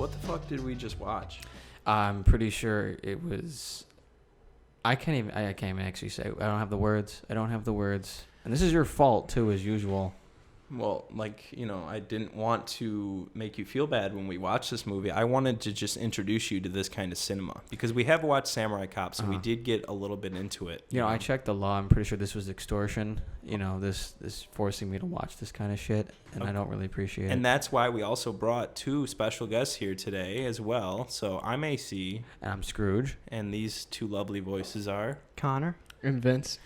what the fuck did we just watch? I'm pretty sure it was. I can't even actually say. I don't have the words. And this is your fault too, as usual. Well, I didn't want to make you feel bad when we watched this movie. I wanted to just introduce you to this kind of cinema because we have watched Samurai Cop, so we did get a little bit into it. I checked the law. I'm pretty sure this was extortion. This forcing me to watch this kind of shit, and I don't really appreciate it. And that's why we also brought two special guests here today as well. So I'm AC. And I'm Scrooge. And these two lovely voices are Connor and Vince.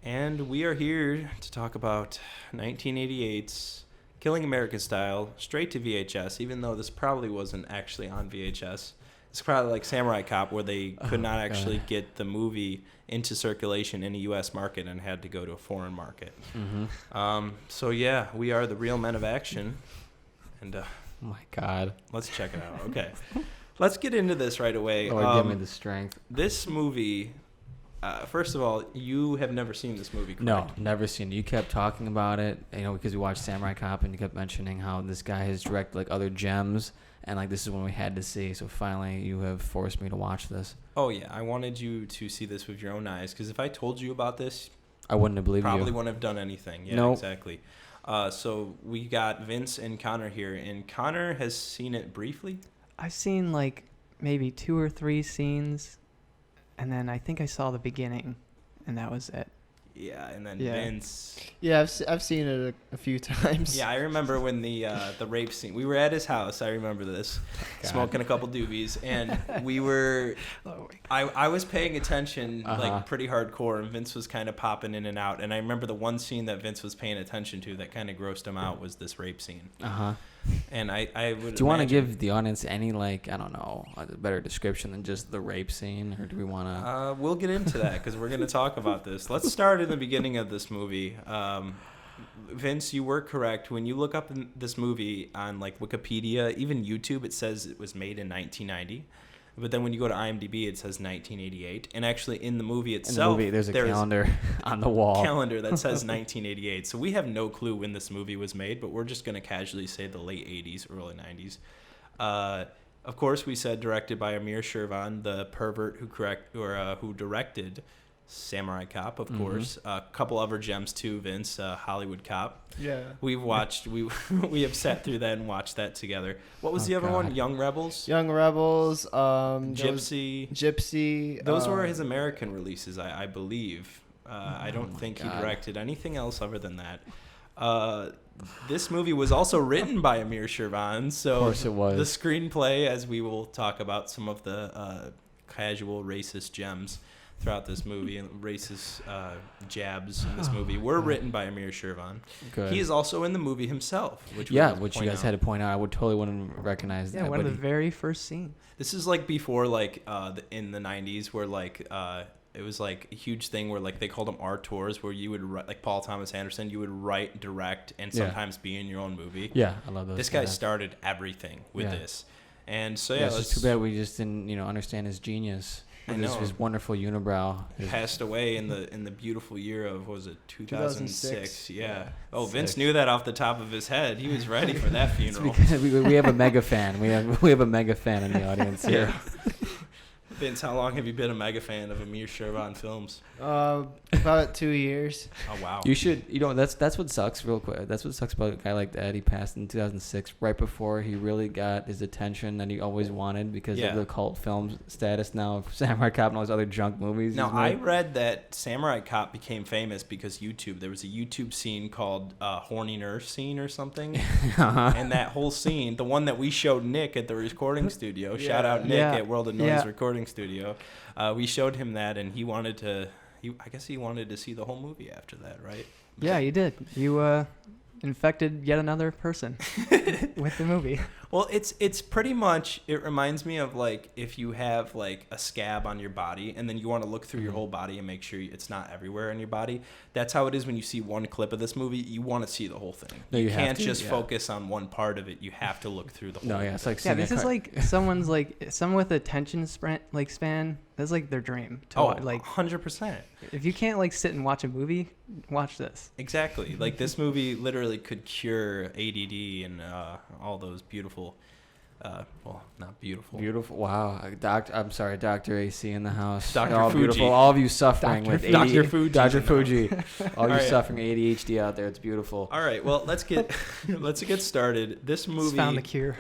And we are here to talk about 1988's Killing American Style, straight to VHS, even though this probably wasn't actually on VHS. It's probably like Samurai Cop, where they could not actually get the movie into circulation in a U.S. market and had to go to a foreign market. Mm-hmm. So, yeah, we are the real men of action. And oh, my God. Let's check it out. Okay. Let's get into this right away. Lord, give me the strength. This movie... first of all, you have never seen this movie, correct? No, never seen it. You kept talking about it, because we watched Samurai Cop, and you kept mentioning how this guy has directed other gems, and this is one we had to see. So finally, you have forced me to watch this. Oh yeah, I wanted you to see this with your own eyes, because if I told you about this, I wouldn't have believed you. Probably wouldn't have done anything. Yeah, nope. Exactly. So we got Vince and Connor here, and Connor has seen it briefly. I've seen maybe 2 or 3 scenes. And then I think I saw the beginning, and that was it. Yeah, and then Vince. Yeah, I've seen it a few times. Yeah, I remember when the rape scene. We were at his house. I remember this, smoking a couple doobies, and we were. I was paying attention pretty hardcore, and Vince was kind of popping in and out. And I remember the one scene that Vince was paying attention to that kind of grossed him out was this rape scene. And I would. Do you want to give the audience any I don't know, a better description than just the rape scene, or do we want to? We'll get into that because we're going to talk about this. Let's start in the beginning of this movie. Vince, you were correct. When you look up this movie on Wikipedia, even YouTube, it says it was made in 1990. But then when you go to IMDb, it says 1988. And actually, in the movie itself, there's a calendar on the wall. Calendar that says 1988. So we have no clue when this movie was made, but we're just going to casually say the late 80s, early 90s. Of course, we said directed by Amir Shervan, the pervert who directed Samurai Cop, of course. A couple other gems too, Vince, Hollywood Cop. Yeah. We've watched, we have sat through that and watched that together. What was the other one? Young Rebels? Young Rebels. Gypsy. Gypsy. Those were his American releases, I believe. I don't think he directed anything else other than that. This movie was also written by Amir Shervan. So of course it was. The screenplay, as we will talk about some of the casual racist gems throughout this movie and racist jabs in this movie were written by Amir Shervan. Good. He is also in the movie himself, which you guys had to point out. I wouldn't recognize that. Yeah, one of the very first scenes. This is before in the 90s where it was a huge thing where they called them art tours where you would write, Paul Thomas Anderson, you would write, direct, and sometimes be in your own movie. Yeah, I love those. This guy started everything with this. And so it's just too bad we just didn't understand his genius. And his wonderful unibrow. He passed away in the beautiful year of, what was it, 2006? Yeah. Oh, Vince knew that off the top of his head. He was ready for that funeral. Because we have a mega fan. We have a mega fan in the audience here. Vince, how long have you been a mega fan of Amir Shervan films? About 2 years. Oh, wow. You should, that's what sucks real quick. That's what sucks about a guy like that. He passed in 2006, right before he really got his attention that he always wanted because of the cult film status now of Samurai Cop and all those other junk movies. Now, I read that Samurai Cop became famous because YouTube. There was a YouTube scene called Horny Nurse Scene or something. And that whole scene, the one that we showed Nick at the recording studio, shout out Nick at World of Noise Recording Studio. We showed him that, and he wanted to see the whole movie after that, right? Yeah, you did. You infected yet another person with the movie. Well, it's pretty much, it reminds me of if you have a scab on your body and then you want to look through your whole body and make sure it's not everywhere in your body. That's how it is when you see one clip of this movie. You want to see the whole thing. No, you can't just focus on one part of it. You have to look through the whole thing. It's this is someone's someone with attention span. That's their dream. 100%. If you can't sit and watch a movie, watch this. Exactly. This movie literally could cure ADD and all those beautiful well, not beautiful. Beautiful. Wow. I'm sorry, Dr. AC in the house. Dr. All Fuji. beautiful. All of you suffering with Dr. Fuji. Dr. Fuji. All you right. suffering ADHD out there. It's beautiful. All right. Well, let's get started. This movie Found the cure.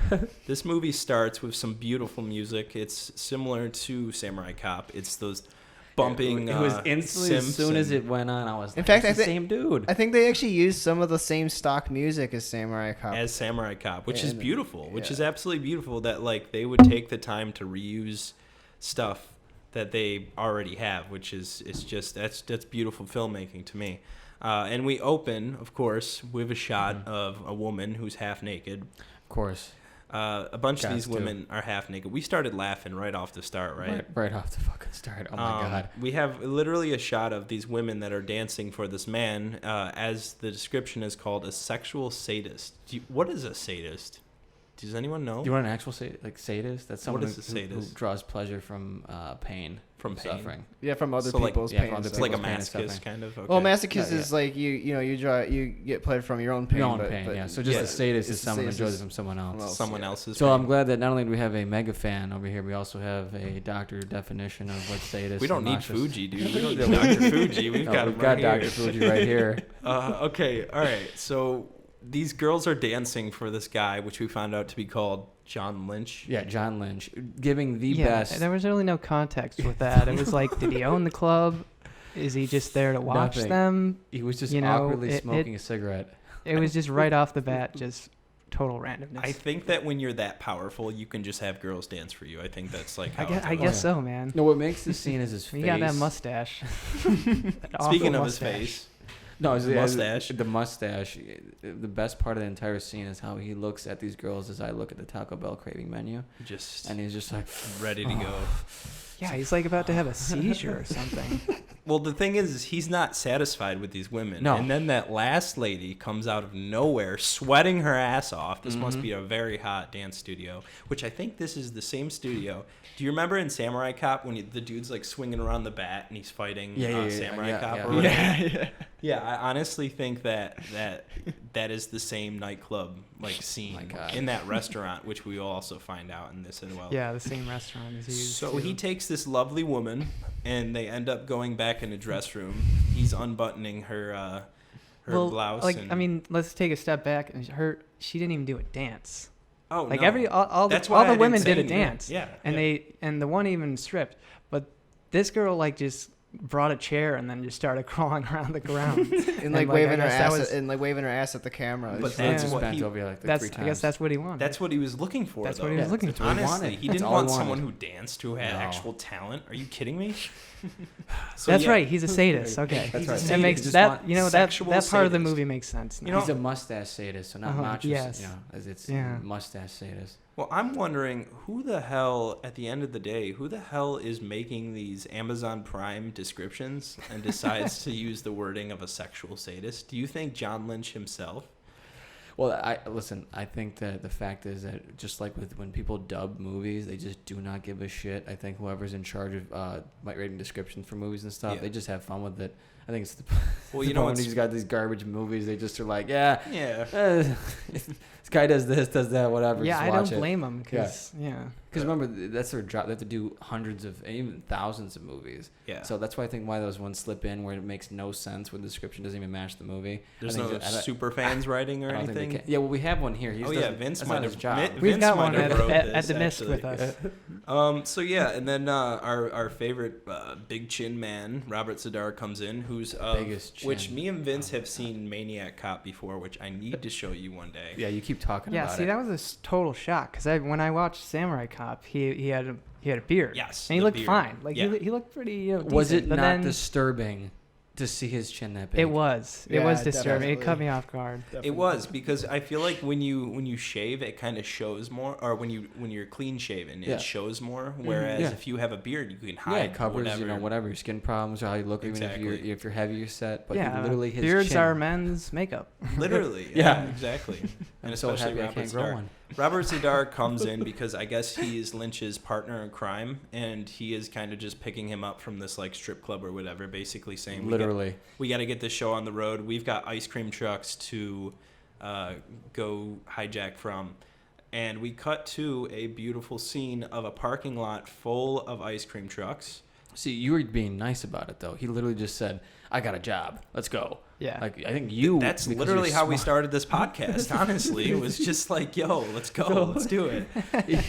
This movie starts with some beautiful music. It's similar to Samurai Cop. It's those bumping. It was instantly as soon as and- it went on. I was. In Like, fact, it's I the thi- same dude. I think they actually used some of the same stock music as Samurai Cop. as Samurai Cop, which is And- beautiful, which yeah. is absolutely beautiful that like they would take the time to reuse stuff that they already have, which is just that's beautiful filmmaking to me. And we open, of course, with a shot of a woman who's half naked. Of course. A bunch of Got these to. women are half naked. We started laughing right off the start, right? Right off the fucking start. Oh my god. We have literally a shot of these women that are dancing for this man, as the description is called a sexual sadist. What is a sadist? Does anyone know? Do you want an actual sadist? That's someone What is a who sadist? draws pleasure from pain, From pain? suffering. Yeah, from other So, like- people's Yeah, pain. from and other It's stuff. like a people's pain and masochist suffering. kind of. Okay. Well, masochist Yeah, is like you get pleasure from your own pain. Your own but, pain, but yeah. So just yeah, a sadist it's is a someone who sadist enjoys is it from someone else. someone Someone yeah. else's. So pain. I'm glad that not only do we have a mega fan over here, we also have a doctor definition of what sadist. We don't need obnoxious- Fuji, dude. We don't need Dr. Fuji. We've No, got we've him got right Dr. here. Fuji right here. Okay, all right. So these girls are dancing for this guy, which we found out to be called John Lynch. Yeah, John Lynch, giving the Yeah, best. there was really no context with that. It was like, did he own the club? Is he just there to watch Nothing. them? He was just you know, awkwardly it- smoking a cigarette. It was just right off the bat, just total randomness. I think that when you're that powerful, you can just have girls dance for you. I think that's like how I guess, it I goes. guess so, man. No, what makes this scene is his face. He got that mustache. That awful Speaking of mustache. his face, No, it's Mustache. The mustache. The best part of the entire scene is how he looks at these girls as I look at the Taco Bell craving menu, just and he's just like, ready to go. Yeah, he's like about to have a seizure or something. Well, the thing is he's not satisfied with these women. No. And then that last lady comes out of nowhere, sweating her ass off. This must be a very hot dance studio, which I think this is the same studio. Do you remember in Samurai Cop when the dude's like swinging around the bat and he's fighting Samurai Cop? yeah. Or whatever? yeah. Yeah, I honestly think that is the same nightclub like scene My God. in that restaurant, which we will also find out in this as well. Yeah, the same restaurant is used. So too. he takes this lovely woman, and they end up going back in a dress room. He's unbuttoning her blouse. Like, and, I mean, let's take a step back. And she didn't even do a dance. oh Like no. all That's the why I didn't women say did a anything. dance. Yeah, And yeah. and the one even stripped, but this girl like just brought a chair and then just started crawling around the ground. And like I waving her guess that ass was- and like waving her ass at the camera. But It's that's just what bent he- over you like that's three I times. guess that's what he wanted. That's what he was looking for. That's though. what he was looking that's for. what he Honestly, wanted. he That's didn't all he want someone wanted. who danced who had No. actual talent. Are you kidding me? So, That's yeah, right. He's a sadist. Okay. That's He's a right. sadist. That makes Just that want that sexual that part of the sadist. movie makes sense. Now. You know- He's a mustache sadist, so not Uh-huh, macho. yes. You know, as it's Yeah. mustache sadist. Well, I'm wondering who the hell, at the end of the day, who the hell is making these Amazon Prime descriptions and decides to use the wording of a sexual sadist? Do you think John Lynch himself? Well, I think that the fact is that just like with when people dub movies, they just do not give a shit. I think whoever's in charge of writing descriptions for movies and stuff, Yeah. they just have fun with it. I think it's the Well, the you know point when what's- he's got these garbage movies, they just are like, yeah, Yeah. this guy does this, does that, whatever. Yeah, just I watch don't it. blame him because Because remember, that's their job. They have to do hundreds of, even thousands of movies. Yeah. So that's why I think why those ones slip in where it makes no sense, where the description doesn't even match the movie. There's I think no that- I don't- super fans writing or I don't think anything? they can. Yeah, well, we have one here. He Oh just yeah, doesn't- Vince that's might not have. his job. We've Vince got might one have at, wrote at, this, at the mist actually. with us. So yeah, and then our favorite big chin man, Robert Zadar, comes in, who's Biggest chin. which me and Vince have seen Maniac Cop before, which I need to show you one day. Yeah, you keep talking Yeah, about see, it. that was a total shock because when I watched Samurai Cop, he had a beard. Yes, and he the looked beard. fine. Like Yeah. he looked pretty. Was decent, it but not then disturbing to see his chin that big? It was. It Yeah, was disturbing. It definitely. caught me off guard. It was because I feel like when you shave, it kind of shows more, or when you're clean shaven, Yeah. it shows more. Whereas Yeah. if you have a beard, you can Yeah, hide it covers whatever. whatever your skin problems or how you look, even Exactly. if you're heavier set. But yeah, literally his beards chin. are men's makeup. Literally, Yeah. exactly. I'm And so especially happy I Robert can't grow Zadar. one. Robert Zadar comes in because I guess he is Lynch's partner in crime, and he is kind of just picking him up from this like strip club or whatever, basically saying Literally. we got to get this show on the road. We've got ice cream trucks to go hijack from. And we cut to a beautiful scene of a parking lot full of ice cream trucks. See, you were being nice about it, though. He literally just said, I got a job. Let's go. Yeah. Like, I think you... That's literally how we started this podcast, honestly. It was just like, yo, let's go. Let's do it.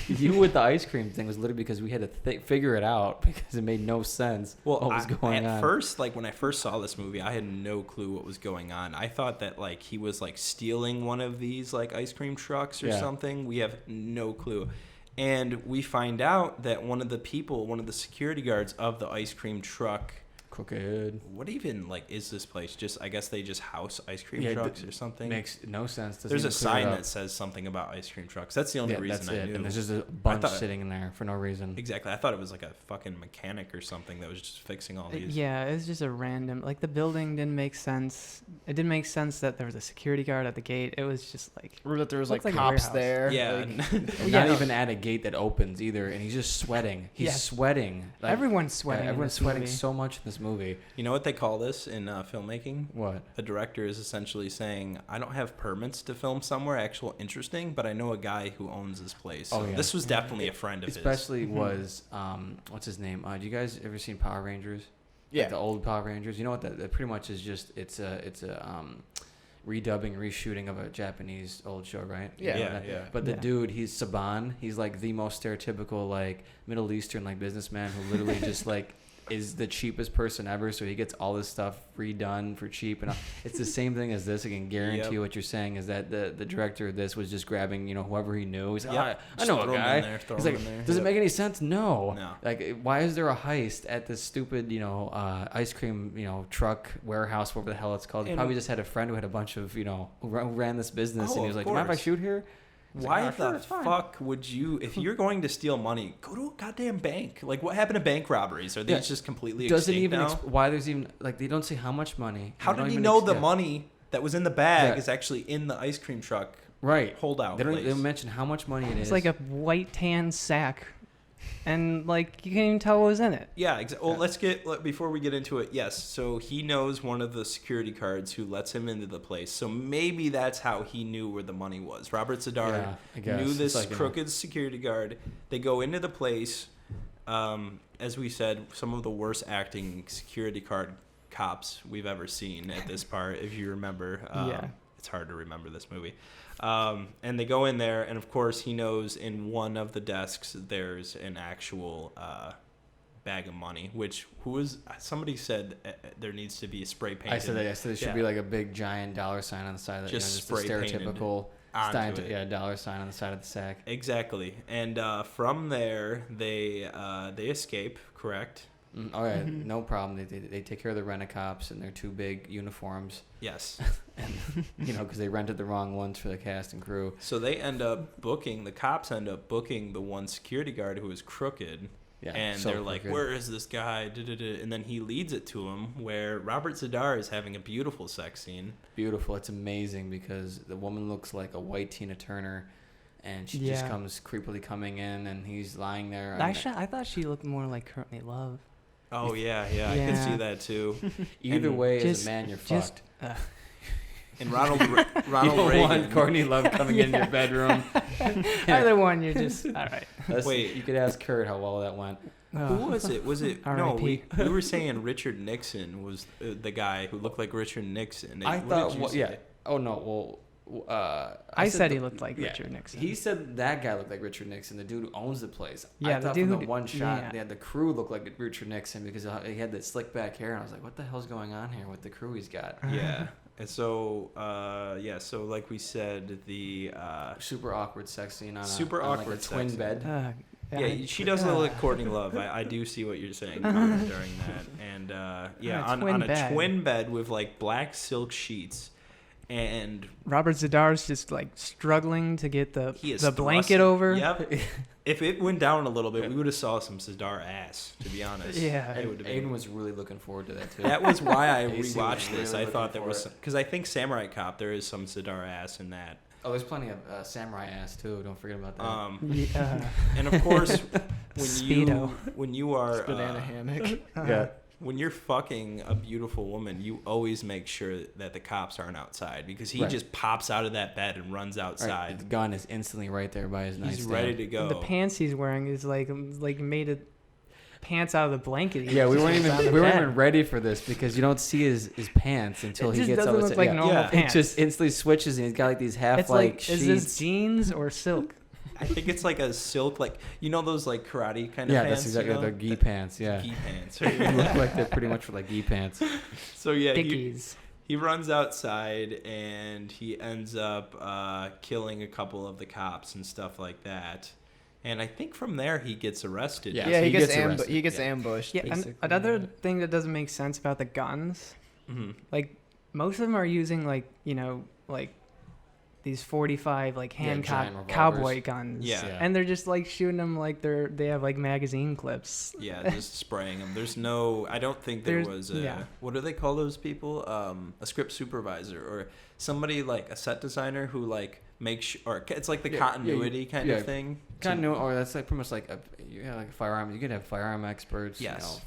You with the ice cream thing was literally because we had to figure it out because it made no sense what was going on. At first, like, when I first saw this movie, I had no clue what was going on. I thought that, like, he was, like, stealing one of these, like, ice cream trucks or something. We have no clue. And we find out that one of the security guards of the ice cream truck... Crooked. What even, like, is this place? Just, I guess they just house ice cream trucks or something? Makes no sense. There's a sign that says something about ice cream trucks. That's the only reason I knew. And there's just a bunch sitting in there for no reason. Exactly. I thought it was like a fucking mechanic or something that was just fixing all these. Yeah, it was just a random... Like, the building didn't make sense. It didn't make sense that there was a security guard at the gate. It was just like... Or that there was, like a cops warehouse. there. Yeah. Like, not even at a gate that opens either. And he's just sweating. He's sweating. Like, everyone's sweating. Yeah, everyone's sweating so much in this movie. You know what they call this in filmmaking? What? The director is essentially saying, I don't have permits to film somewhere interesting, but I know a guy who owns this place. So this was definitely a friend of his. Especially was, what's his name? Do you guys ever seen Power Rangers? Yeah. Like the old Power Rangers? You know what? That pretty much is just, it's a redubbing, reshooting of a Japanese old show, right? Yeah. But the dude, he's Saban. He's like the most stereotypical, like, Middle Eastern, like, businessman who literally just, like, is the cheapest person ever, so he gets all this stuff redone for cheap, and it's the same thing as this. I can guarantee you what you're saying is that the director of this was just grabbing, whoever he knew. He's like, I know a guy. He's like, does it make any sense? No. Like, why is there a heist at this stupid, ice cream, truck warehouse, whatever the hell it's called? He probably just had a friend who had a bunch of, who ran this business, and he was like, do you mind if I shoot here? Why the fuck would you, if you're going to steal money, go to a goddamn bank? Like, what happened to bank robberies? Are they just completely extinct now? Why there's even, like, they don't say how much money. How did he know the money that was in the bag is actually in the ice cream truck holdout place? They don't mention how much money it is. It's like a white tan sack. And, like, you can't even tell what was in it. Yeah, well, before we get into it, yes. So he knows one of the security guards who lets him into the place. So maybe that's how he knew where the money was. Robert Zadar knew this crooked security guard. They go into the place. As we said, some of the worst acting security guard cops we've ever seen at this part, if you remember. It's hard to remember this movie. And they go in there, and of course he knows in one of the desks there's an actual bag of money, somebody said there needs to be a spray painted. I said there should be like a big giant dollar sign on the side of the, just the stereotypical dollar sign on the side of the sack. Exactly. And from there they escape, correct? All right, no problem. They take care of the rent-a-cops in their two big uniforms. Yes. And, because they rented the wrong ones for the cast and crew. So the cops end up booking the one security guard who is crooked. Yeah, and they're like, where is this guy? And then he leads it to him where Robert Zadar is having a beautiful sex scene. Beautiful. It's amazing because the woman looks like a white Tina Turner. And she just comes creepily coming in, and he's lying there. I thought she looked more like Courtney Love. Oh, yeah. I can see that, too. Either way, as a man, you're fucked. And Ronald you don't Reagan. Want Courtney Love coming in your bedroom. Either one, you're just, all right. Wait. You could ask Kurt how well that went. Who was it? Was it? No, we were saying Richard Nixon was the guy who looked like Richard Nixon. I thought, Oh, no, well... I said he looked like Richard Nixon. He said that guy looked like Richard Nixon, the dude who owns the place. Yeah, I thought from the one shot, the crew looked like Richard Nixon because he had that slick back hair, and I was like, what the hell's going on here with the crew he's got? Yeah. And so, so like we said, the... super awkward sex scene on awkward like a twin bed. She does look like Courtney Love. I do see what you're saying during that. And, on a twin bed with, like, black silk sheets. And Robert Zadar's just like struggling to get the blanket thrusting over. Yep. If it went down a little bit, we would have saw some Zadar ass, to be honest. Yeah. Aiden was really looking forward to that too. That was why I rewatched this. I thought there was because I think Samurai Cop there is some Zadar ass in that. Oh, there's plenty of samurai ass too. Don't forget about that. And of course, when Speedo. you are banana hammock. Yeah. when you're fucking a beautiful woman, you always make sure that the cops aren't outside because he just pops out of that bed and runs outside. Right. The gun is instantly right there by his nightstand. He's ready to go. The pants he's wearing is like made of pants out of the blanket. Yeah, we weren't even ready for this because you don't see his pants until he gets doesn't look like normal pants. It just instantly switches and he's got like these half it's like sheets. Is this jeans or silk? I think it's like a silk, like those like karate kind of pants. Yeah, that's exactly the gi pants. Yeah, gi pants. They look like they're pretty much like gi pants. So yeah, Dickies. He runs outside and he ends up killing a couple of the cops and stuff like that. And I think from there he gets arrested. Yeah, he gets ambushed. Yeah, and another thing that doesn't make sense about the guns, like most of them are using like these 45 like Hancock cowboy guns. Yeah. And they're just like shooting them like they have like magazine clips. Yeah, just spraying them. I don't think there was what do they call those people? A script supervisor or somebody like a set designer who like makes or it's like the continuity kind of thing. Continuity, or that's like pretty much like like a firearm. You could have firearm experts,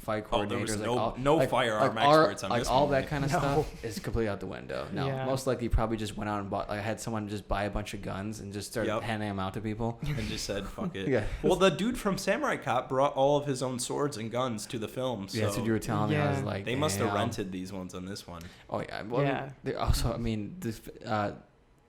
fight coordinators. There was no firearm experts on this all movie. that kind of stuff is completely out the window. No, most likely probably just went out and bought had someone just buy a bunch of guns and just started handing them out to people and just said fuck it. Yeah. Well, the dude from Samurai Cop brought all of his own swords and guns to the film. So that's what you were telling me. I was like, they must have rented these ones on this one. Oh yeah. Well, also, I mean, this.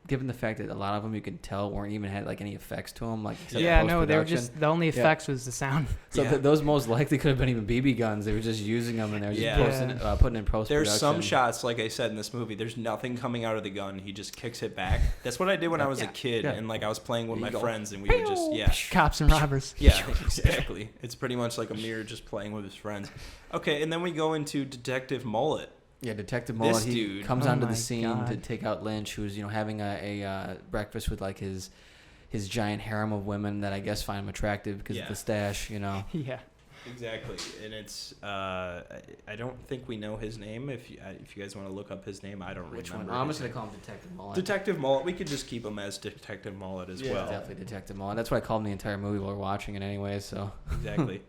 Given the fact that a lot of them you could tell weren't even had like any effects to them, like they were just the only effects was the sound. So those most likely could have been even BB guns. They were just using them and they were just putting in post production. There's some shots, like I said in this movie, there's nothing coming out of the gun. He just kicks it back. That's what I did when I was a kid, and like I was playing with my friends, and we would just cops and robbers. Yeah, exactly. It's pretty much like a mirror just playing with his friends. Okay, and then we go into Detective Mullet. Yeah, Detective Mullet, he comes onto the scene to take out Lynch, who's having a breakfast with like his giant harem of women that I guess find him attractive because of the stash, Yeah. Exactly, and it's I don't think we know his name. If you guys want to look up his name, I don't remember. Which one? I'm just gonna call him Detective Mullet. Detective Mullet. We could just keep him as Detective Mullet as well. Definitely Detective Mullet. That's what I called him the entire movie while we're watching it anyway. So exactly.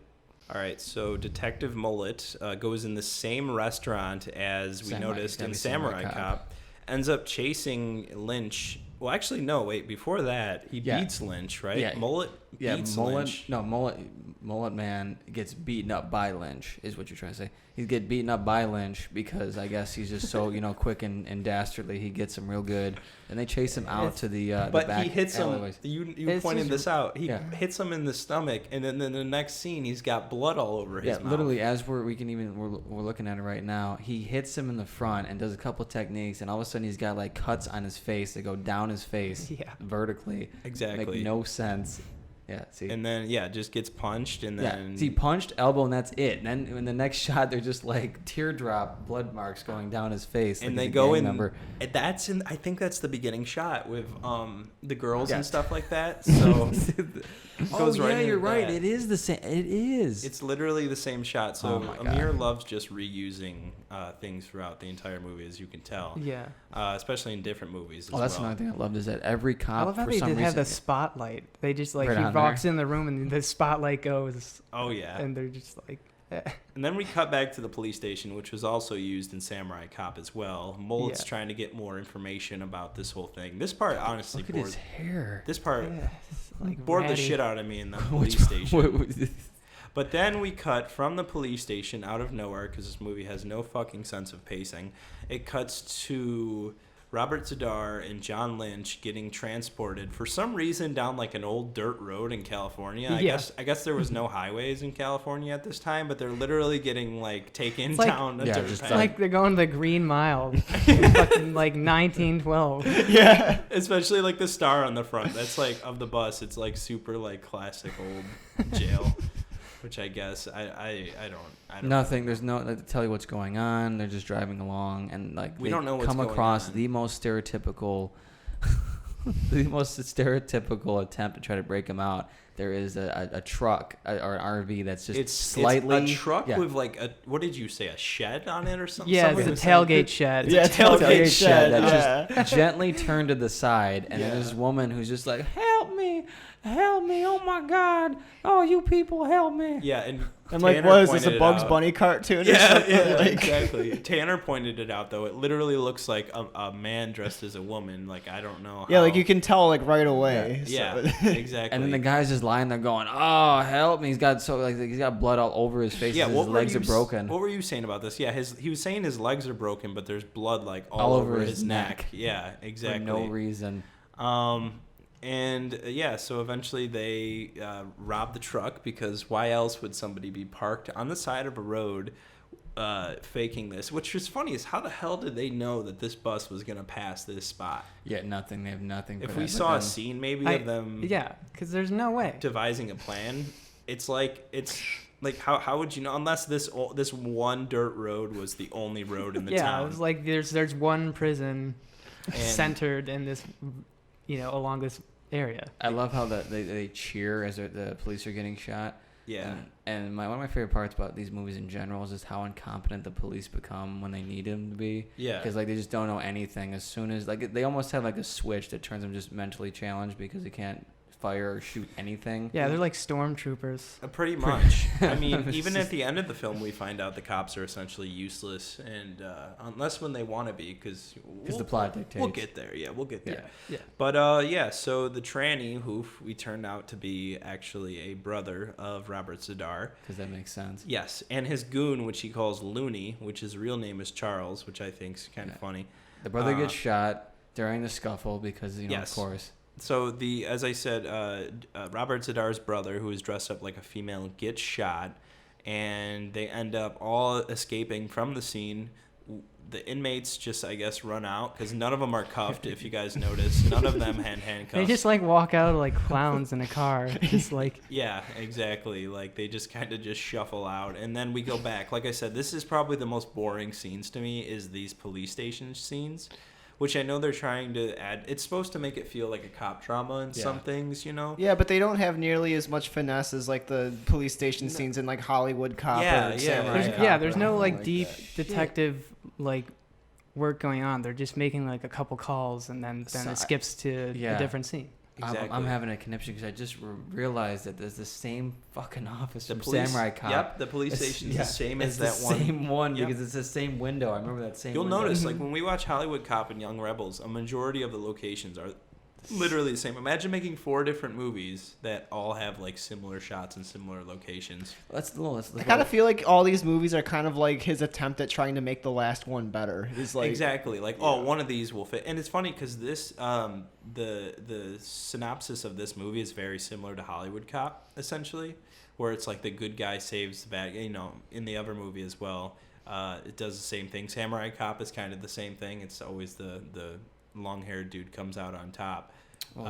All right, so Detective Mullet goes in the same restaurant as we noticed in Samurai Cop, ends up chasing Lynch. Well, actually, no, wait. Before that, he beats Lynch, right? Yeah. Mullet beats Lynch. No, Mullet Man gets beaten up by Lynch, is what you're trying to say. He gets beaten up by Lynch because I guess he's just so quick and dastardly. He gets him real good, and they chase him out to the but back he hits alleyways. him. You pointed this out. He hits him in the stomach, and then in the next scene, he's got blood all over his mouth. Literally, as we're looking at it right now, he hits him in the front and does a couple techniques, and all of a sudden he's got like cuts on his face that go down his face vertically. Exactly, make no sense. Yeah, see. And then just gets punched, and then see, punched, elbow, and that's it. And then in the next shot, they're just like teardrop blood marks going down his face. And they go in. That's in. I think that's the beginning shot with the girls and stuff like that. So it goes right. You're right. It is the same. It is. It's literally the same shot. So Amir loves just reusing things throughout the entire movie, as you can tell. Yeah. Especially in different movies. That's another thing I loved is that every cop. I love how they did have the spotlight. They just like he walks in the room and the spotlight goes. Oh yeah. And they're just like. And then we cut back to the police station, which was also used in Samurai Cop as well. Mullet's trying to get more information about this whole thing. This part honestly Look at his hair. This part bored the shit out of me in the police station. But then we cut from the police station out of nowhere because this movie has no fucking sense of pacing. It cuts to Robert Z'Dar and John Lynch getting transported for some reason down like an old dirt road in California. I guess there was no highways in California at this time, but they're literally getting like taken down a dirt path. Like they're going the Green Mile in fucking like 1912. Yeah, especially like the star on the front. That's like of the bus. It's like super like classic old jail. Which I guess I don't. Nothing. There's no to tell you what's going on. They're just driving along and like we don't know what's come going across on. the most stereotypical attempt to try to break him out. There is a truck or an RV that's just slightly it's a truck with like a what did you say, a shed on it or something? Yeah, it's a tailgate shed. Yeah, tailgate shed that just gently turned to the side, and there's this woman who's just like, help me, help me, oh my God, oh you people help me. Yeah, and I'm like, Tanner what is this, pointed a it Bugs out. Bunny cartoon or Yeah, something? yeah, Like- exactly. Tanner pointed it out though. It literally looks like a man dressed as a woman. Like I don't know. Yeah, how. like you can tell like right away. Yeah, so- exactly. And then the guy's just lying there going, "Oh, help me!" He's got he's got blood all over his face. yeah, His legs are broken. What were you saying about this? Yeah, he was saying his legs are broken, but there's blood like All over over his his neck. neck. Yeah, exactly. For no reason. And yeah, so eventually they rob the truck because why else would somebody be parked on the side of a road faking this? Which is funny is how the hell did they know that this bus was going to pass this spot? Yeah, nothing. They have nothing. If for we that, saw but a scene maybe of them Yeah, because there's no way. devising a plan, it's like how would you know unless this one dirt road was the only road in the Yeah, town? it was like there's one prison And- centered in this, along this area. I love how they cheer as the police are getting shot. Yeah. And one of my favorite parts about these movies in general is just how incompetent the police become when they need them to be. Yeah. Because like they just don't know anything. As soon as like they almost have like a switch that turns them just mentally challenged because they can't fire or shoot anything. Yeah, they're like stormtroopers. Pretty much. I mean, It's even just- at the end of the film, we find out the cops are essentially useless, and unless when they want to be, because the plot dictates. We'll get there. Yeah, we'll get there. Yeah. But yeah, so the tranny, who we turned out to be actually a brother of Robert Zadar. Because that makes sense. Yes, and his goon, which he calls Looney, which his real name is Charles, which I think is kind of funny. The brother gets shot during the scuffle because Yes. of course. So as I said, Robert Zadar's brother, who is dressed up like a female, gets shot, and they end up all escaping from the scene. The inmates just, I guess, run out because none of them are cuffed. If you guys notice, none of them had handcuffs. They just like walk out like clowns in a car, just like. Yeah, exactly. Like they just kind of just shuffle out, and then we go back. Like I said, this is probably the most boring scenes to me is these police station scenes. Which I know they're trying to add. It's supposed to make it feel like a cop drama in some things, Yeah, but they don't have nearly as much finesse as like the police station scenes in like Hollywood Cop or Samurai Cop. There's no like Holy deep shit. detective like work going on. They're just making like a couple calls and then it skips to a different scene. Exactly. I'm having a conniption because I just realized that there's the same fucking office The from police, Samurai Cop. Yep, the police station is the same as that the one. same one Yep. because it's the same window. I remember that same You'll window. notice, like when we watch Hollywood Cop and Young Rebels, a majority of the locations are literally the same. Imagine making 4 different movies that all have like similar shots and similar locations. Let's I kind of feel like all these movies are kind of like his attempt at trying to make the last one better. It's like Exactly. Like, one of these will fit. And it's funny because this, the synopsis of this movie is very similar to Hollywood Cop, essentially, where it's like the good guy saves the bad. In the other movie as well, it does the same thing. Samurai Cop is kind of the same thing. It's always the long-haired dude comes out on top. Well,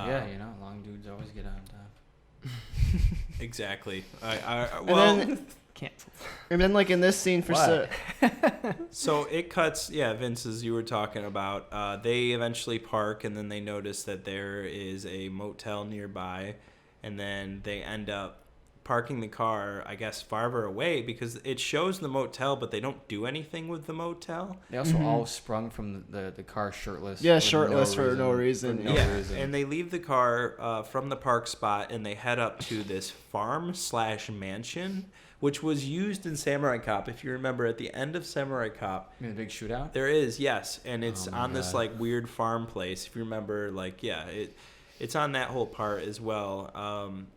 long dudes always get on top. Exactly. Canceled. And then like in this scene for So it cuts, Vince, as you were talking about, they eventually park and then they notice that there is a motel nearby and then they end up parking the car, I guess, farther away because it shows the motel, but they don't do anything with the motel. They also all sprung from the car shirtless. Yeah, shirtless for no reason. And they leave the car from the park spot and they head up to this farm/mansion, which was used in Samurai Cop. If you remember, at the end of Samurai Cop, You mean the big shootout? there is, yes, and it's Oh my on this God. like weird farm place. If you remember, it's on that whole part as well.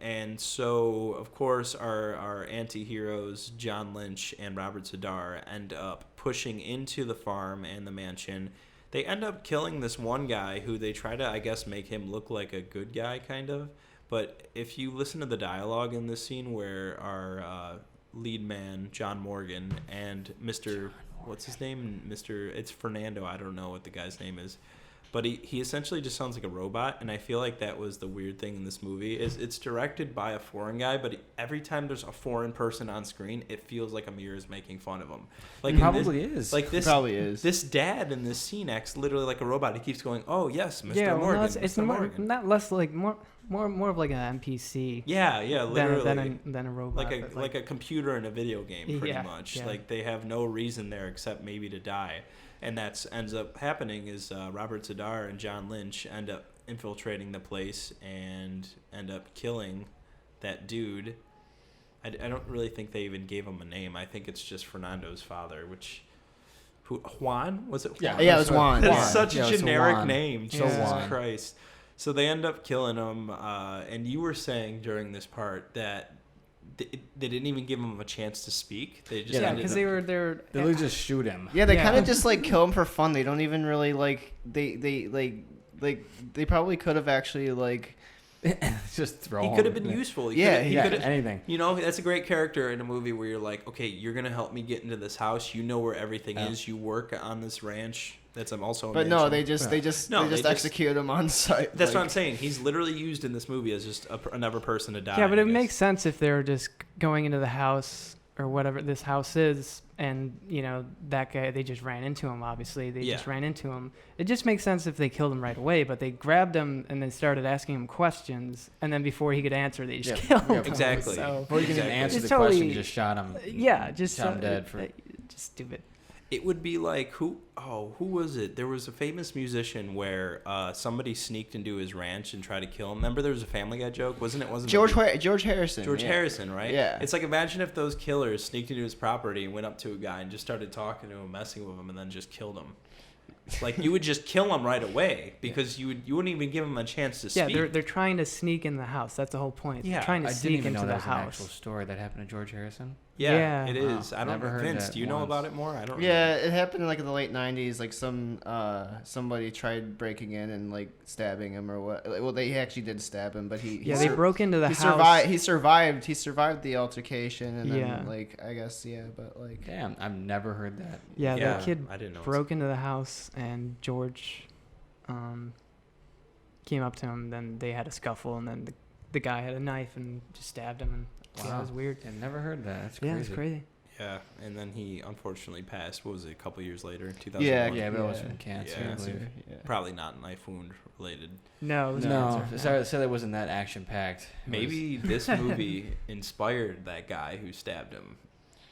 And so, of course, our anti-heroes, John Lynch and Robert Zadar, end up pushing into the farm and the mansion. They end up killing this one guy who they try to, I guess, make him look like a good guy, kind of. But if you listen to the dialogue in this scene where our lead man, John Morgan, and what's his name? It's Fernando. I don't know what the guy's name is. But he essentially just sounds like a robot, and I feel like that was the weird thing in this movie. Is it's directed by a foreign guy, but every time there's a foreign person on screen, it feels like Amir is making fun of him. Like It probably is. Like this Probably is. This dad in this scene acts literally like a robot. He keeps going, "Oh yes, Mr. Yeah, well, Morgan." no, it's Mr. more, Morgan. not less like more of like an NPC. Yeah, literally. Than a robot. Like a computer in a video game, pretty Yeah, much. yeah. Like they have no reason there except maybe to die, and ends up happening is Robert Zadar and John Lynch end up infiltrating the place and end up killing that dude. I don't really think they even gave him a name. I think it's just Fernando's father, Juan? Was it Juan? Yeah, it was Juan. That's such a generic name. So Jesus Juan. Christ. So they end up killing him, and you were saying during this part that they didn't even give him a chance to speak. They just because they literally just shoot him. Yeah, they kind of just like kill him for fun. They don't even really like they probably could have actually like just throw he him. could have been useful. He could have anything. You know, that's a great character in a movie where you're like, okay, you're gonna help me get into this house. You know where everything is. You work on this ranch. That's also. But no, they just execute him on sight. That's what I'm saying. He's literally used in this movie as just another person to die. Yeah, but it makes sense if they're just going into the house or whatever this house is, and that guy, they just ran into him. Obviously, they just ran into him. It just makes sense if they killed him right away. But they grabbed him and then started asking him questions, and then before he could answer, they just killed him. Exactly. So, before you can even answer the totally, question, just shot him. Yeah, just shot him dead for just stupid. It would be like who was it? There was a famous musician where somebody sneaked into his ranch and tried to kill him. Remember, there was a Family Guy joke, wasn't it? George Harrison. George Harrison, right? Yeah. It's like, imagine if those killers sneaked into his property and went up to a guy and just started talking to him, messing with him, and then just killed him. Like, you would just kill him right away because you wouldn't even give him a chance to speak. Yeah, they're trying to sneak in the house. That's the whole point. Yeah. They're trying to sneak into the house. An house. actual story that happened to George Harrison. Yeah, it is. Wow. I don't know. Vince, do you know about it more? I don't. Yeah, it happened in like in the late '90s. Like somebody tried breaking in and like stabbing him or what. Well, they actually did stab him, but they broke into the house. He survived the altercation, and then like I guess but like. Damn, I've never heard that. Yeah, that kid I didn't know broke into the house, and George came up to him. Then they had a scuffle, and then the guy had a knife and just stabbed him. And wow, it was weird. I've never heard that. That's crazy. Yeah, it's crazy. Yeah, and then he unfortunately passed. What was it? A couple years later, 2001. Yeah, but it was from cancer. Yeah. Probably not knife wound related. No, it was no. cancer. So that wasn't that action packed. Maybe this movie inspired that guy who stabbed him.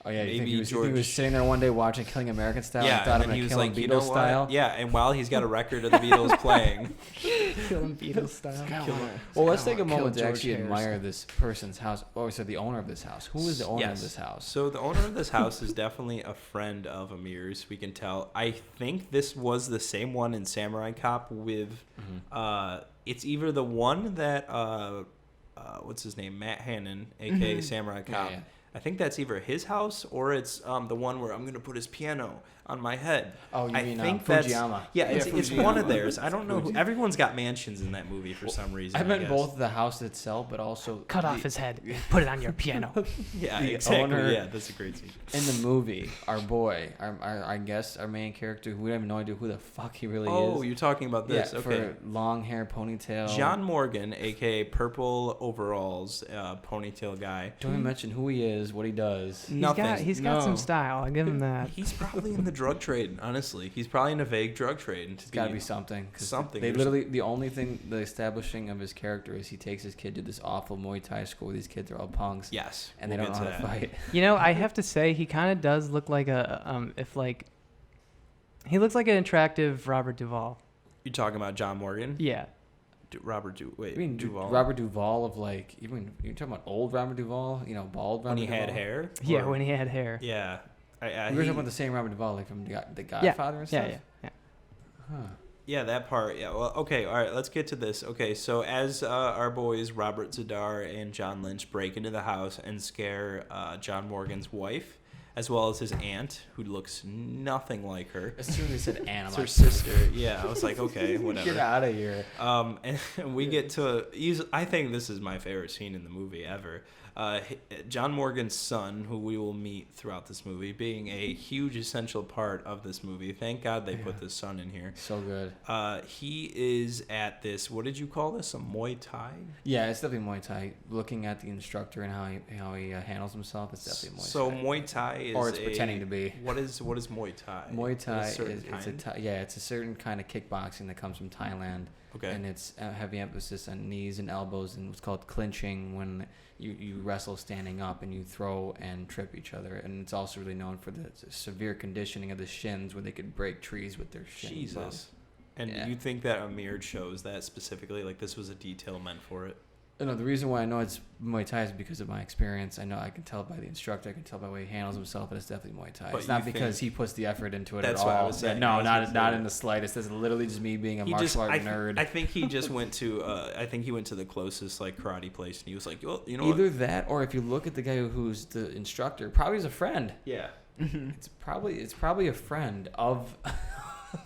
Oh yeah, maybe he was sitting there one day watching Killing American Style. Yeah, and thought and him he was Killing like, Beatles style. Yeah, and while he's got a record of the Beatles playing, Killing Beatles style. Well, let's take a moment to actually admire this person's house. Or so the owner of this house. Who is the owner of this house? So the owner of this house is definitely a friend of Amir's. We can tell. I think this was the same one in Samurai Cop with. It's either the one that what's his name, Matt Hannon, aka Samurai Cop. Yeah. I think that's either his house or it's the one where I'm going to put his piano on my head. Oh, you mean Fujiyama? Yeah, it's one of theirs. I don't know. Everyone's got mansions in that movie for some reason. I meant both the house itself, but also cut off his head, put it on your piano. Yeah, exactly. Owner, yeah, that's a great scene. In the movie, our boy, I guess our main character, we have no idea who the fuck he really is. Oh, you're talking about this? Yeah, okay. For long hair, ponytail. John Morgan, aka purple overalls, ponytail guy. Don't even mention who he is, what he does. Nothing. He's got some style. I'll give him that. He's probably in the drug trade. Honestly, he's probably in a vague drug trade. It's got to be something. Something. They literally, the only thing, the establishing of his character is he takes his kid to this awful Muay Thai school. These kids are all punks. Yes. And they don't know how to fight. I have to say, he kind of does look like he looks like an attractive Robert Duvall. You're talking about John Morgan? Yeah. Duvall? Robert Duvall of you're talking about old Robert Duvall? Bald Robert Duvall? When he had hair? Yeah, when he had hair. Yeah. We were talking about the same Robert Duvall, from The Godfather and stuff? Yeah. Huh. Yeah, that part. Yeah. Well, okay. All right. Let's get to this. Okay. So as our boys Robert Zadar and John Lynch break into the house and scare John Morgan's wife, as well as his aunt, who looks nothing like her. As soon as he said aunt, it's her sister. Yeah. I was like, okay, whatever. Get out of here. And we get to. I think this is my favorite scene in the movie ever. John Morgan's son, who we will meet throughout this movie, being a huge essential part of this movie. Thank God they put this son in here. So good. He is at this, what did you call this, a Muay Thai? Yeah, it's definitely Muay Thai. Looking at the instructor and how he handles himself, it's definitely Muay Thai. So Muay Thai is or it's pretending to be. What is Muay Thai? Muay Thai it's a certain kind of kickboxing that comes from Thailand. Okay. And it's a heavy emphasis on knees and elbows and what's called clinching, when you wrestle standing up and you throw and trip each other. And it's also really known for the severe conditioning of the shins, where they could break trees with their shins. Jesus. And do you think that Amir shows that specifically? Like this was a detail meant for it? No, the reason why I know it's Muay Thai is because of my experience. I know I can tell by the instructor. I can tell by the way he handles himself, and it's definitely Muay Thai. But it's not because he puts the effort into it at all. That's what I was saying. No, not in the slightest. It's literally just me being a martial art nerd. I think he just went to. I think he went to the closest like karate place, and he was like, "Well, you know." Either that, or if you look at the guy who's the instructor, probably is a friend. Yeah. It's probably a friend of.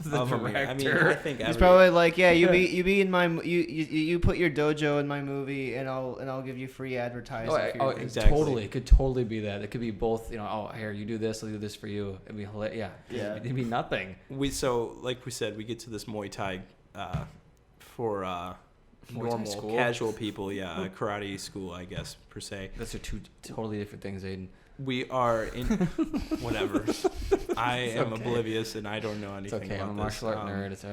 The director. I mean, I think he's probably like, yeah, you be in my you put your dojo in my movie, and I'll give you free advertising. Exactly. Totally, it could totally be that. It could be both. Here you do this, I'll do this for you. It'd be hilarious. Yeah. It'd be nothing. Like we said, we get to this Muay Thai for normal casual people. Yeah, karate school, I guess per se. Those are two totally different things, Aiden. We are in whatever. I am oblivious and I don't know anything about this. I'm a martial art nerd. It's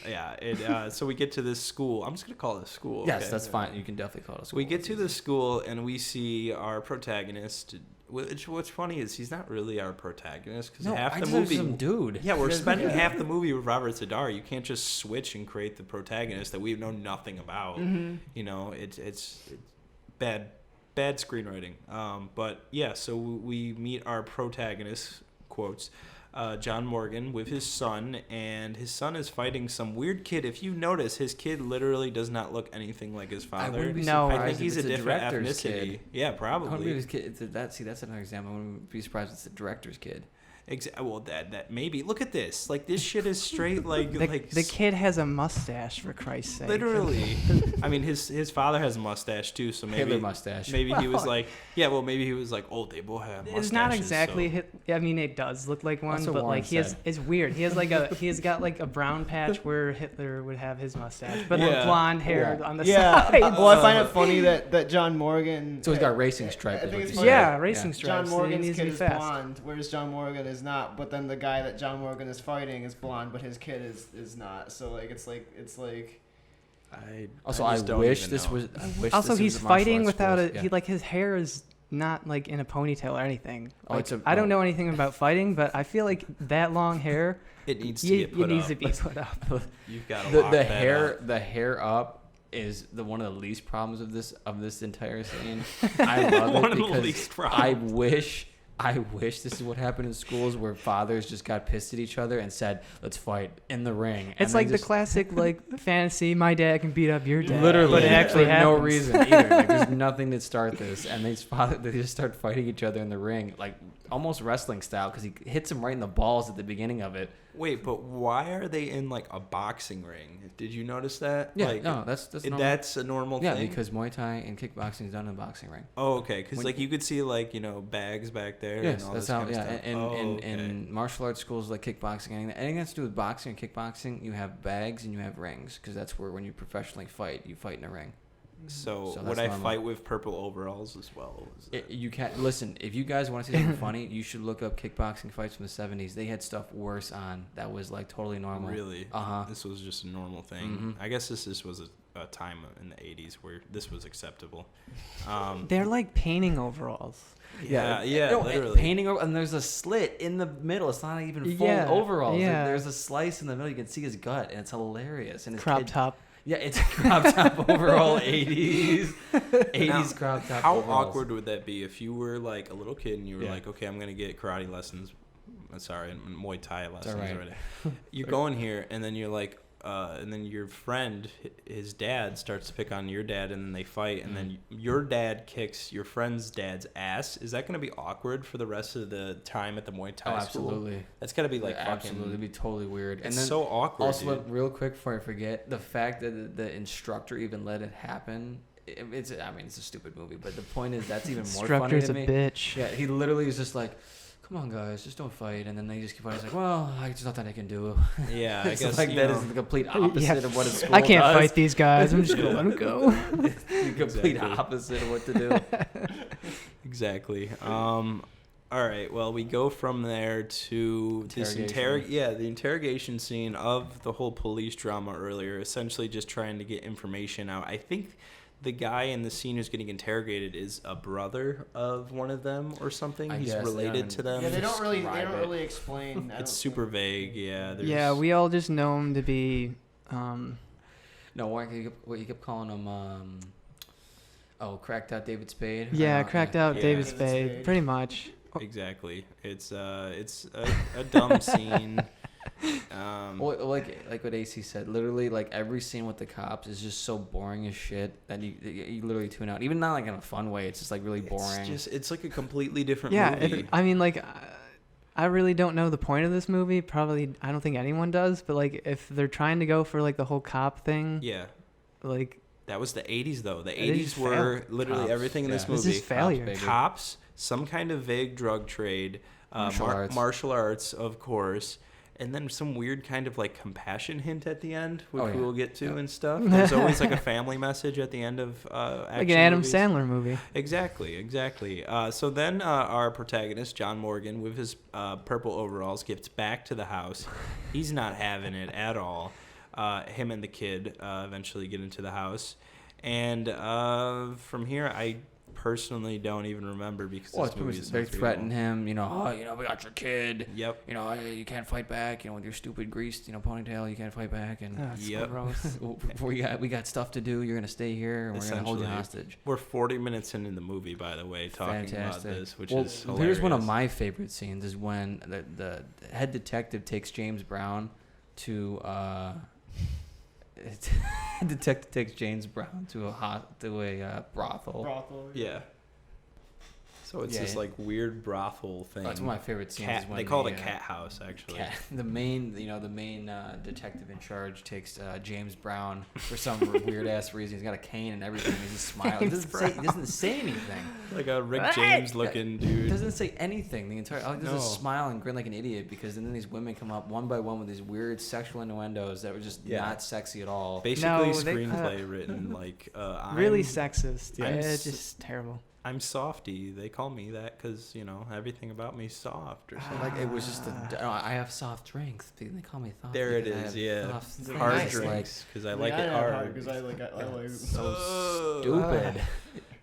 all right. So we get to this school. I'm just gonna call it a school. Yes, that's fine. You can definitely call it a school. We get to the school and we see our protagonist. What's funny is he's not really our protagonist because half the movie. Some dude. Yeah, we're spending half the movie with Robert Zadar. You can't just switch and create the protagonist that we know nothing about. Mm-hmm. It's bad screenwriting. But yeah, so we meet our protagonist, quotes, John Morgan, with his son, and his son is fighting some weird kid. If you notice, his kid literally does not look anything like his father. I think he's a different ethnicity. Kid. Yeah, probably. I wouldn't be his kid. That's another example. I wouldn't be surprised if it's the director's kid. Well, that maybe. Look at this. Like, this shit is straight, the kid has a mustache, for Christ's sake. Literally. I mean, his father has a mustache, too, so maybe... Hitler mustache. Maybe he was like... Yeah, well, maybe he was like, oh, they both have mustaches. It's not exactly... I mean, it does look like one, but, like, it's weird. He has got, like, a brown patch where Hitler would have his mustache, but blonde hair on the side. Well, I find it funny that John Morgan... So he's got racing stripes. Racing stripes. John Morgan's kid is blonde, whereas John Morgan is not, but then the guy that John Morgan is fighting is blonde, but his kid is not. So like it's like I wish this was he's fighting without his hair is not like in a ponytail or anything. I don't know anything about fighting, but I feel like that long hair it needs to be put up. You've got the hair up is one of the least problems of this entire scene. I love it because I wish this is what happened in schools where fathers just got pissed at each other and said, "Let's fight in the ring." It's like the classic like fantasy. My dad can beat up your dad. Literally, but it actually happens. No reason either. Like, there's nothing to start this, and they just start fighting each other in the ring, like almost wrestling style, because he hits him right in the balls at the beginning of it. Wait, but why are they in like a boxing ring? Did you notice that? Yeah, no, that's normal. That's a normal thing. Yeah, because Muay Thai and kickboxing is done in a boxing ring. Oh, okay. Because like you could see like bags back there. Yes, and all that's this how. Kind of stuff. In martial arts schools like kickboxing, anything that's to do with boxing and kickboxing, you have bags and you have rings, because that's where when you professionally fight, you fight in a ring. So would I fight with purple overalls as well? You can't listen. If you guys want to see something funny, you should look up kickboxing fights from the 70s. They had stuff worse on that was like totally normal. Really? This was just a normal thing. Mm-hmm. I guess this was a time in the 80s where this was acceptable. They're like painting overalls. Yeah, literally. Painting over, and there's a slit in the middle. It's not even full overalls. Yeah. There's a slice in the middle. You can see his gut, and it's hilarious. And his crop top. Yeah, it's a crop top overall 80s crop top. How overalls. awkward would that be if you were like a little kid and you were like, okay, I'm gonna get karate lessons. Muay Thai lessons already. You go in here and then you're like, and then your friend, his dad, starts to pick on your dad, and then they fight, and then your dad kicks your friend's dad's ass. Is that going to be awkward for the rest of the time at the Muay Thai school? Absolutely. That's got to be like absolutely. It'd be totally weird. It's so awkward. Also, real quick before I forget, the fact that the instructor even let it happen. It's a stupid movie, but the point is that's even more funny to me. Instructor's a bitch. Yeah, he literally is just like, come on, guys, just don't fight. And then they just keep fighting. He's like, well, there's nothing I can do. Yeah, I guess like that is the complete opposite of what a school I can't does. fight these guys. I'm just going to let them go. The complete opposite of what to do. Exactly. All right. Well, we go from there to the interrogation scene of the whole police drama earlier, essentially just trying to get information out. I think the guy in the scene who's getting interrogated is a brother of one of them or something. He's related to them. Yeah, they don't really explain. It's super vague. Yeah. Yeah, we all just know him to be. No, what you kept calling him? Cracked out David Spade. Yeah, cracked out David Spade, pretty much. Exactly. It's a dumb scene. Well, like what AC said, literally, like every scene with the cops is just so boring as shit that you literally tune out. Even not like in a fun way. It's just like really boring. It's like a completely different movie. I mean, like, I really don't know the point of this movie. Probably, I don't think anyone does. But like, if they're trying to go for like the whole cop thing, yeah, like that was the 80s though. The 80s were literally cops, everything in this movie. This is failure. Cops, some kind of vague drug trade, martial arts, of course. And then some weird kind of like compassion hint at the end, which we will get to and stuff. There's always like a family message at the end of action like an Adam movies. Sandler movie. Exactly. So then our protagonist, John Morgan, with his purple overalls, gets back to the house. He's not having it at all. Him and the kid eventually get into the house. And from here, I personally don't even remember because this movie is they threaten him, we got your kid. Yep. You can't fight back, with your stupid greased, ponytail, you can't fight back, and yep. So we got stuff to do. You're gonna stay here, and we're gonna hold you hostage. We're 40 minutes into the movie, by the way, talking about this, which is hilarious. Here's one of my favorite scenes: is when the head detective takes James Brown to. Detective takes James Brown to a brothel. Yeah. So it's this like weird brothel thing. That's one of my favorite scenes. They call it a cat house, actually. The main detective in charge takes James Brown for some weird ass reason. He's got a cane and everything. He's just smiling. He doesn't say anything. Like a Rick James looking dude. Doesn't say anything the entire. He just smile and grin like an idiot because then these women come up one by one with these weird sexual innuendos that were just not sexy at all. Basically, screenplay written like really sexist. Yeah, it's just terrible. I'm softy. They call me that because, everything about me is soft or something. Like, it was just I have soft drinks. They call me soft. There it is, yeah. Hard drinks because I like it hard. Because I like so stupid.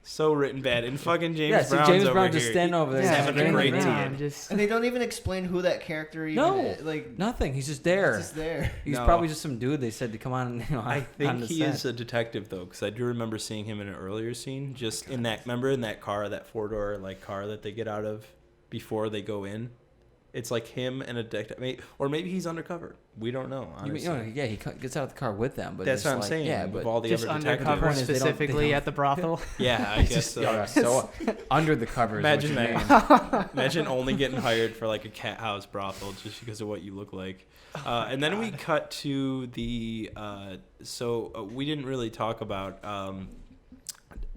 So written bad. And fucking James Brown's James over Brown here. just standing over there. He's having a great time. And they don't even explain who that character even is. Like, nothing. He's just there. He's just there. He's probably just some dude they said to come on. I think he is a detective, though, because I do remember seeing him in an earlier scene. Just in that, remember in that car, that 4-door car that they get out of before they go in? It's like him and a detective. Or maybe he's undercover. We don't know, honestly. He gets out of the car with them. But that's what I'm saying. Yeah, with all the just other undercover detectives. specifically at the brothel. Yeah, I guess so. So under the covers. Imagine that. Imagine only getting hired for like a cat house brothel just because of what you look like. And then we cut to the. We didn't really talk about.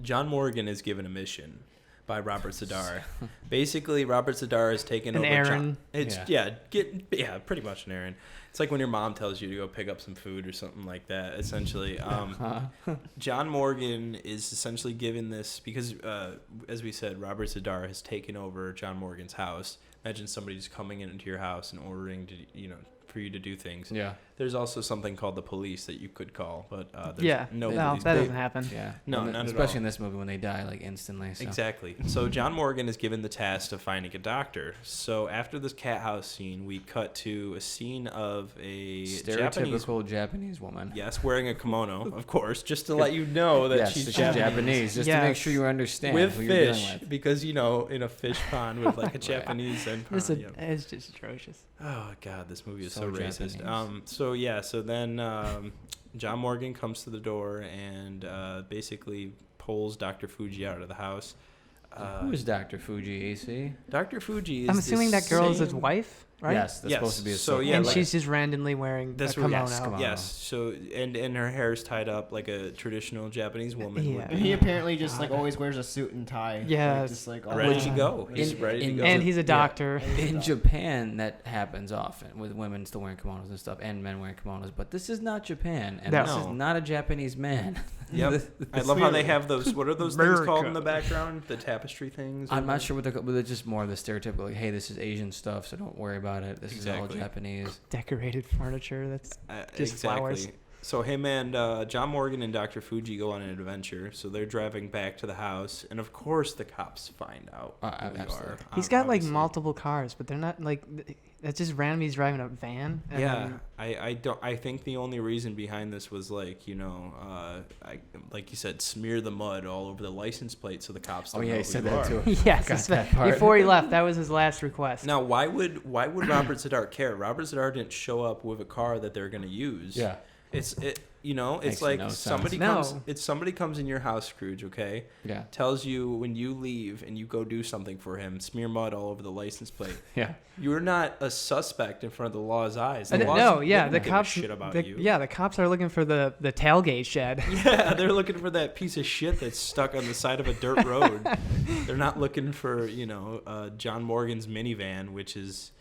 John Morgan is given a mission by Robert Z'Dar. Basically, Robert Z'Dar has taken over. An errand. Pretty much an errand. It's like when your mom tells you to go pick up some food or something like that. Essentially, John Morgan is essentially given this because, as we said, Robert Z'Dar has taken over John Morgan's house. Imagine somebody just coming into your house and ordering to, for you to do things. Yeah. There's also something called the police that you could call, but no that doesn't happen. Yeah. No, not especially at all. in this movie when they die instantly. So. Exactly. So John Morgan is given the task of finding a doctor. So after this cat house scene, we cut to a scene of a stereotypical Japanese woman. Yes, wearing a kimono, of course, just to let you know that she's Japanese. Just to make sure you understand with who fish, you're dealing with. Because in a fish pond with like a Japanese and it's just atrocious. Oh God, this movie is so Japanese. racist. So then John Morgan comes to the door and basically pulls Dr. Fuji out of the house. Who is Dr. Fuji, AC? Dr. Fuji is I'm assuming that girl is his wife, right? Yes, that's supposed to be his wife. And she's just randomly wearing a kimono. Yes. So and her hair is tied up like a traditional Japanese woman. Yeah. would And he apparently just always wears a suit and tie. Yeah. Ready to go. He's ready to go. And he's a doctor. In Japan, that happens often with women still wearing kimonos and stuff, and men wearing kimonos. But this is not Japan, and this is not a Japanese man. Yep. I love how they have those. What are those things called in the background? The tapestry things. I'm not sure what they're called, but it's just more of the stereotypical. Like, hey, this is Asian stuff, so don't worry about it. This is all Japanese. Decorated furniture. That's just flowers. So him and John Morgan and Dr. Fuji go on an adventure. So they're driving back to the house, and of course the cops find out who they are. He's got obviously. like multiple cars, but they're not like. It's just random. He's driving a van. And Yeah, I think the only reason behind this was like, you know, like you said, smear the mud all over the license plate so the cops don't know he who said you that are. too. Yes, that part. before he left, that was his last request. Now, why would Robert Z'Dar care? Robert Z'Dar didn't show up with a car that they're going to use. Yeah. It's Makes like no somebody sense. comes. Somebody comes in your house, Scrooge. Okay. Yeah. Tells you when you leave and you go do something for him, smear mud all over the license plate. Yeah. You're not a suspect in front of the law's eyes. The cops. Shit about you. Yeah, the cops are looking for the tailgate shed. Yeah, they're looking for that piece of shit that's stuck on the side of a dirt road. They're not looking for John Morgan's minivan, which is.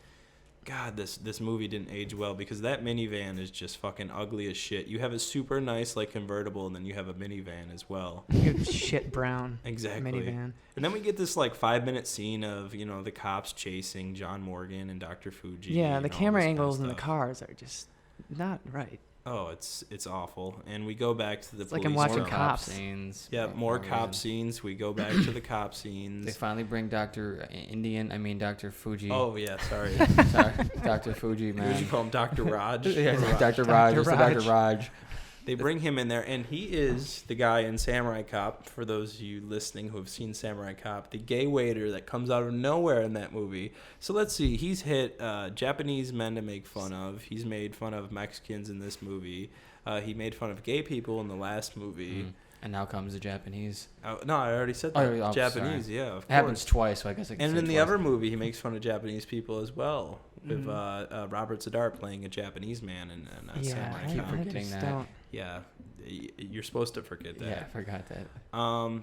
God, this movie didn't age well because that minivan is just fucking ugly as shit. You have a super nice like convertible, and then you have a minivan as well. Shit brown. Exactly. Minivan. And then we get this like 5-minute scene of the cops chasing John Morgan and Dr. Fuji. Yeah, the camera all this angles kind in of the stuff. cars are just not right. Oh, it's awful. And we go back to the It's like police. I'm watching More Cops. scenes. Yeah, for more no cop reason. scenes. We go back to the cop scenes. They finally bring Dr. Fuji. Oh yeah, sorry. Sorry, Dr. Fuji, What did you man. call him, Dr. Raj? Yeah, Or Dr. Raj. Just Raj. Dr. Raj. They bring him in there, and he is the guy in Samurai Cop. For those of you listening who have seen Samurai Cop, the gay waiter that comes out of nowhere in that movie. So let's see. He's hit Japanese men to make fun of. He's made fun of Mexicans in this movie. He made fun of gay people in the last movie. And now comes the Japanese. No, I already said that. Oh, Japanese, sorry. yeah, of It happens course. twice, so I guess I can And say in the twice. other movie, he makes fun of Japanese people as well, with Robert Z'Dar playing a Japanese man in Samurai I keep Cop. forgetting just that. don't. Yeah, you're supposed to forget that. Yeah, I forgot that.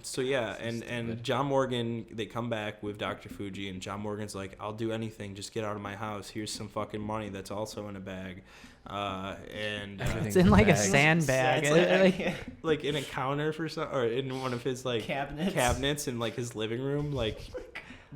So yeah, and stupid. John Morgan, they come back with Dr. Fuji, and John Morgan's like, "I'll do anything, just get out of my house. Here's some fucking money that's also in a bag." It's in like a sandbag. It's like in a counter for some, or in one of his like Cabinets. in like his living room. Like,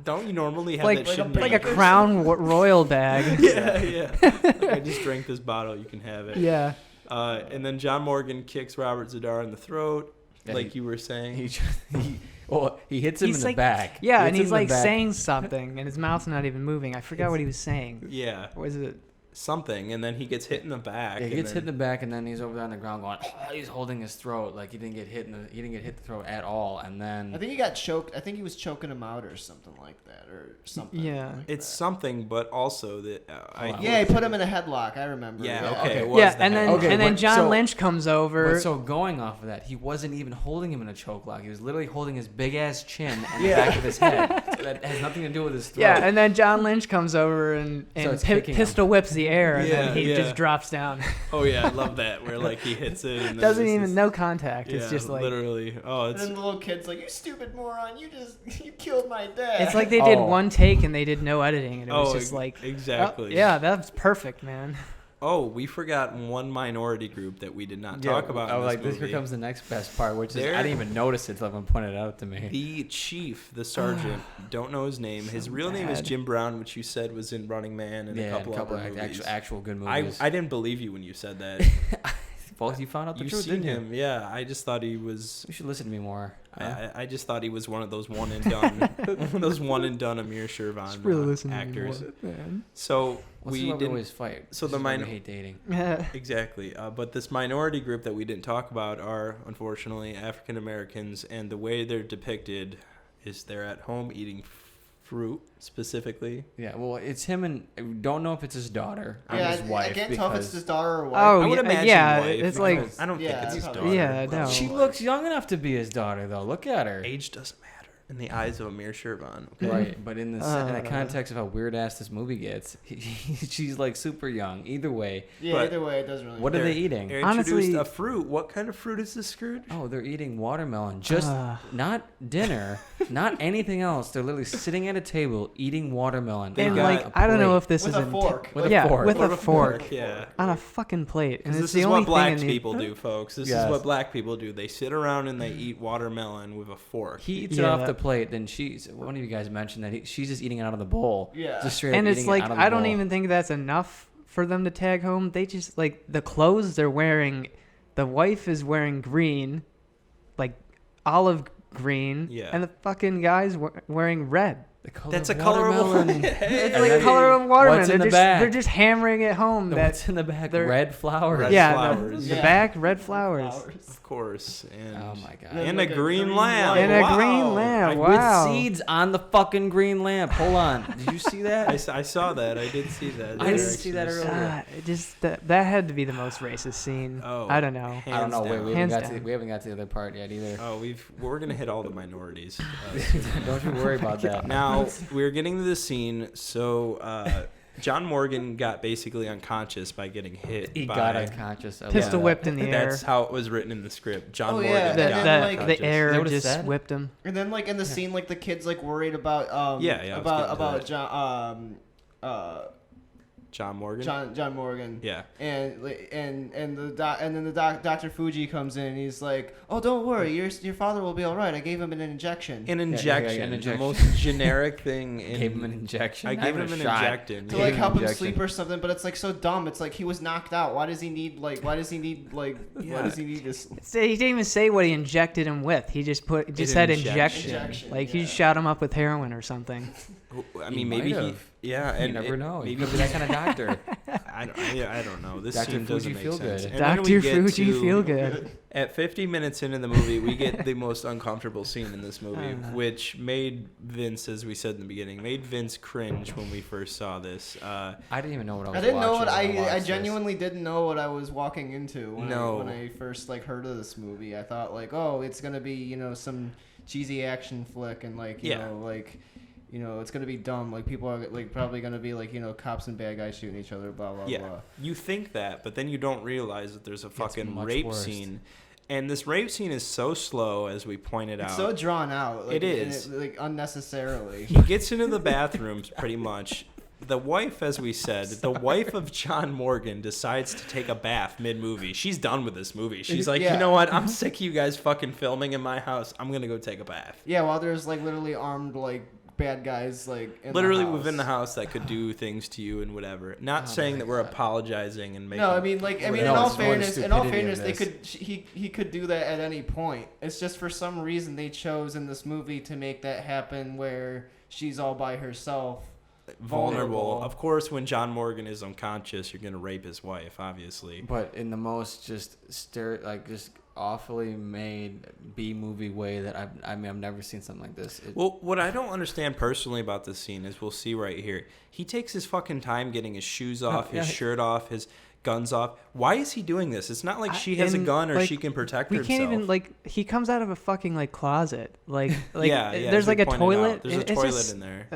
don't you normally have like that shit in like your a Crown Royal bag. Yeah. Like, I just drank this bottle. You can have it. Yeah. And then John Morgan kicks Robert Z'Dar in the throat, Yeah, like you were saying. He hits him He's in like- the back. Yeah, He and hits he's him in like the back. saying something, and his mouth's not even moving. I forgot what he was saying. Yeah, Was it? something, and then he gets hit in the back. Yeah, he and gets hit in the back, and then he's over there on the ground going. Oh, he's holding his throat like he didn't get hit the throat at all, and then I think he got choked. I think he was choking him out or something like that, or something. Yeah. like It's that. something, but also that Yeah, he put him in a headlock. I remember. Yeah, okay. It was Yeah, the and then head. Okay, and then but John so- Lynch comes over. But so going off of that, he wasn't even holding him in a choke lock. He was literally holding his big ass chin and the back of his head. So that has nothing to do with his throat. Yeah, and then John Lynch comes over and Starts kicking him. pistol whips the air, and Yeah, then he yeah. just drops down. Oh yeah, I love that where like he hits it and then Doesn't it's even just- no contact. Yeah, It's just like literally. Oh, And it's then the little kid's like, "You stupid moron! You killed my dad." it's like they did Oh. one take and they did no editing, and it was just like exactly. oh, yeah, that's perfect, man. Oh, we forgot one minority group that we did not talk about. Oh, in like this this movie. becomes the next best part, which is There- I didn't even notice it until someone pointed it out to me. The chief, the sergeant, don't know his name. His real name is bad. Jim Brown, which you said was in Running Man and a couple other movies. actual good I movies. didn't believe you when you said that. Well, you found out the You've truth, seen didn't him, yeah. I just thought he was. You should listen to me more. I just thought he was one of those one and done, those one and done Amir Shervan actors. man. So we we didn't didn't always fight. so This the is why we minor- hate dating. exactly, but this minority group that we didn't talk about are unfortunately African Americans, and the way they're depicted is they're at home eating fruit specifically. Yeah, well, it's him and we don't know if it's his daughter or Yeah, his wife. I can't tell if it's because his daughter or wife. Oh, I would yeah, imagine yeah, wife, it's like- because I don't think Yeah, it's his probably. daughter. Yeah, no. she looks young enough to be his daughter, though. Look at her. Age doesn't matter in the eyes of Amir Shervan. Okay? Right, but in the context of how weird ass this movie gets, she's like super young. Either way, Yeah, But either way, it doesn't really. what are matter. they eating? They're introduced Honestly- a fruit. What kind of fruit is this, Scrooge? Oh, they're eating watermelon. Just not dinner, not anything else. They're literally sitting at a table eating watermelon. They And got like a I don't know plate. if this With is a fork. With a yeah, fork. with Or a fork Yeah. on a fucking plate, and Because it's this the is only what black thing in the- people do, folks. This Yes. is what black people do. They sit around and they eat watermelon with a fork. He eats Yeah, it off that- the plate. Then one of you guys mentioned that she's just eating it out of the bowl. Yeah. Just straight up And it's eating it like out of the I don't bowl. even think that's enough for them to tag home. They just like the clothes they're wearing the wife is wearing green, like olive green, and the fucking guy's wearing red. That's a color of watermelon. It's like color of watermelon. They're just hammering it home. What's in the back? Red flowers. The back, red flowers. Of course. And oh my god. And a green lamp. And a green lamp. Wow. With seeds on the fucking green lamp. Hold on. Did you see that? I saw that. I did see that. I didn't see that earlier. That had to be the most racist scene. Oh, I don't know. I don't know. Wait, we haven't got to the other part yet either. Oh, we're gonna hit all the minorities. Don't you worry about that. Now we're getting to the scene. So John Morgan got basically unconscious by getting hit. He got unconscious. Pistol whipped in the air. That's how it was written in the script. John Morgan. Yeah. The air just whipped him. And then like in the scene, like the kid's like worried about about John Morgan. John Morgan. Yeah. And then Dr. Fuji comes in and he's like, "Oh, don't worry, your father will be all right. I gave him an injection." An injection. The most generic thing. Gave him an injection. I gave him an injection to like help him sleep or something. But it's like so dumb. It's like he was knocked out. Why does he need this? He didn't even say what he injected him with. He just said injection. Like he shot him up with heroin or something. I mean, maybe he. Yeah, and you never know. He could be that kind of doctor. I don't know. This Dr. scene doesn't Fuji make feel sense. good. Dr. Fuji feel good. At 50 minutes into the movie, we get the most uncomfortable scene in this movie, which made Vince, as we said in the beginning, made Vince cringe when we first saw this. I didn't even know what I was. I didn't know what I genuinely didn't know what I was walking into when I first like heard of this movie. I thought like, oh, it's gonna be some cheesy action flick and like you know like. It's gonna be dumb. Like people are like probably gonna be like cops and bad guys shooting each other. Blah blah blah. You think that, but then you don't realize that there's a fucking rape scene, and this rape scene is so slow, as we pointed out. It's so drawn out. Like, it is like unnecessarily. He gets into the bathrooms pretty much. The wife, as we said, the wife of John Morgan decides to take a bath mid-movie. She's done with this movie. She's like, you know what? I'm sick of you guys fucking filming in my house. I'm gonna go take a bath. Yeah, while there's like literally armed like bad guys like literally within the house that could do things to you and whatever. Not saying that we're apologizing and making. No, I mean in all fairness, he could do that at any point. It's just for some reason they chose in this movie to make that happen where she's all by herself. Vulnerable. Of course, when John Morgan is unconscious, you're gonna rape his wife, obviously. But in the most just awfully made B-movie way that I've never seen something like this. Well, what I don't understand personally about this scene is we'll see right here. He takes his fucking time getting his shoes off, his shirt off, his guns off. Why is he doing this? It's not like she has a gun or she can protect herself. We can't even he comes out of a fucking closet. Yeah, there's like a toilet. There's a toilet in there.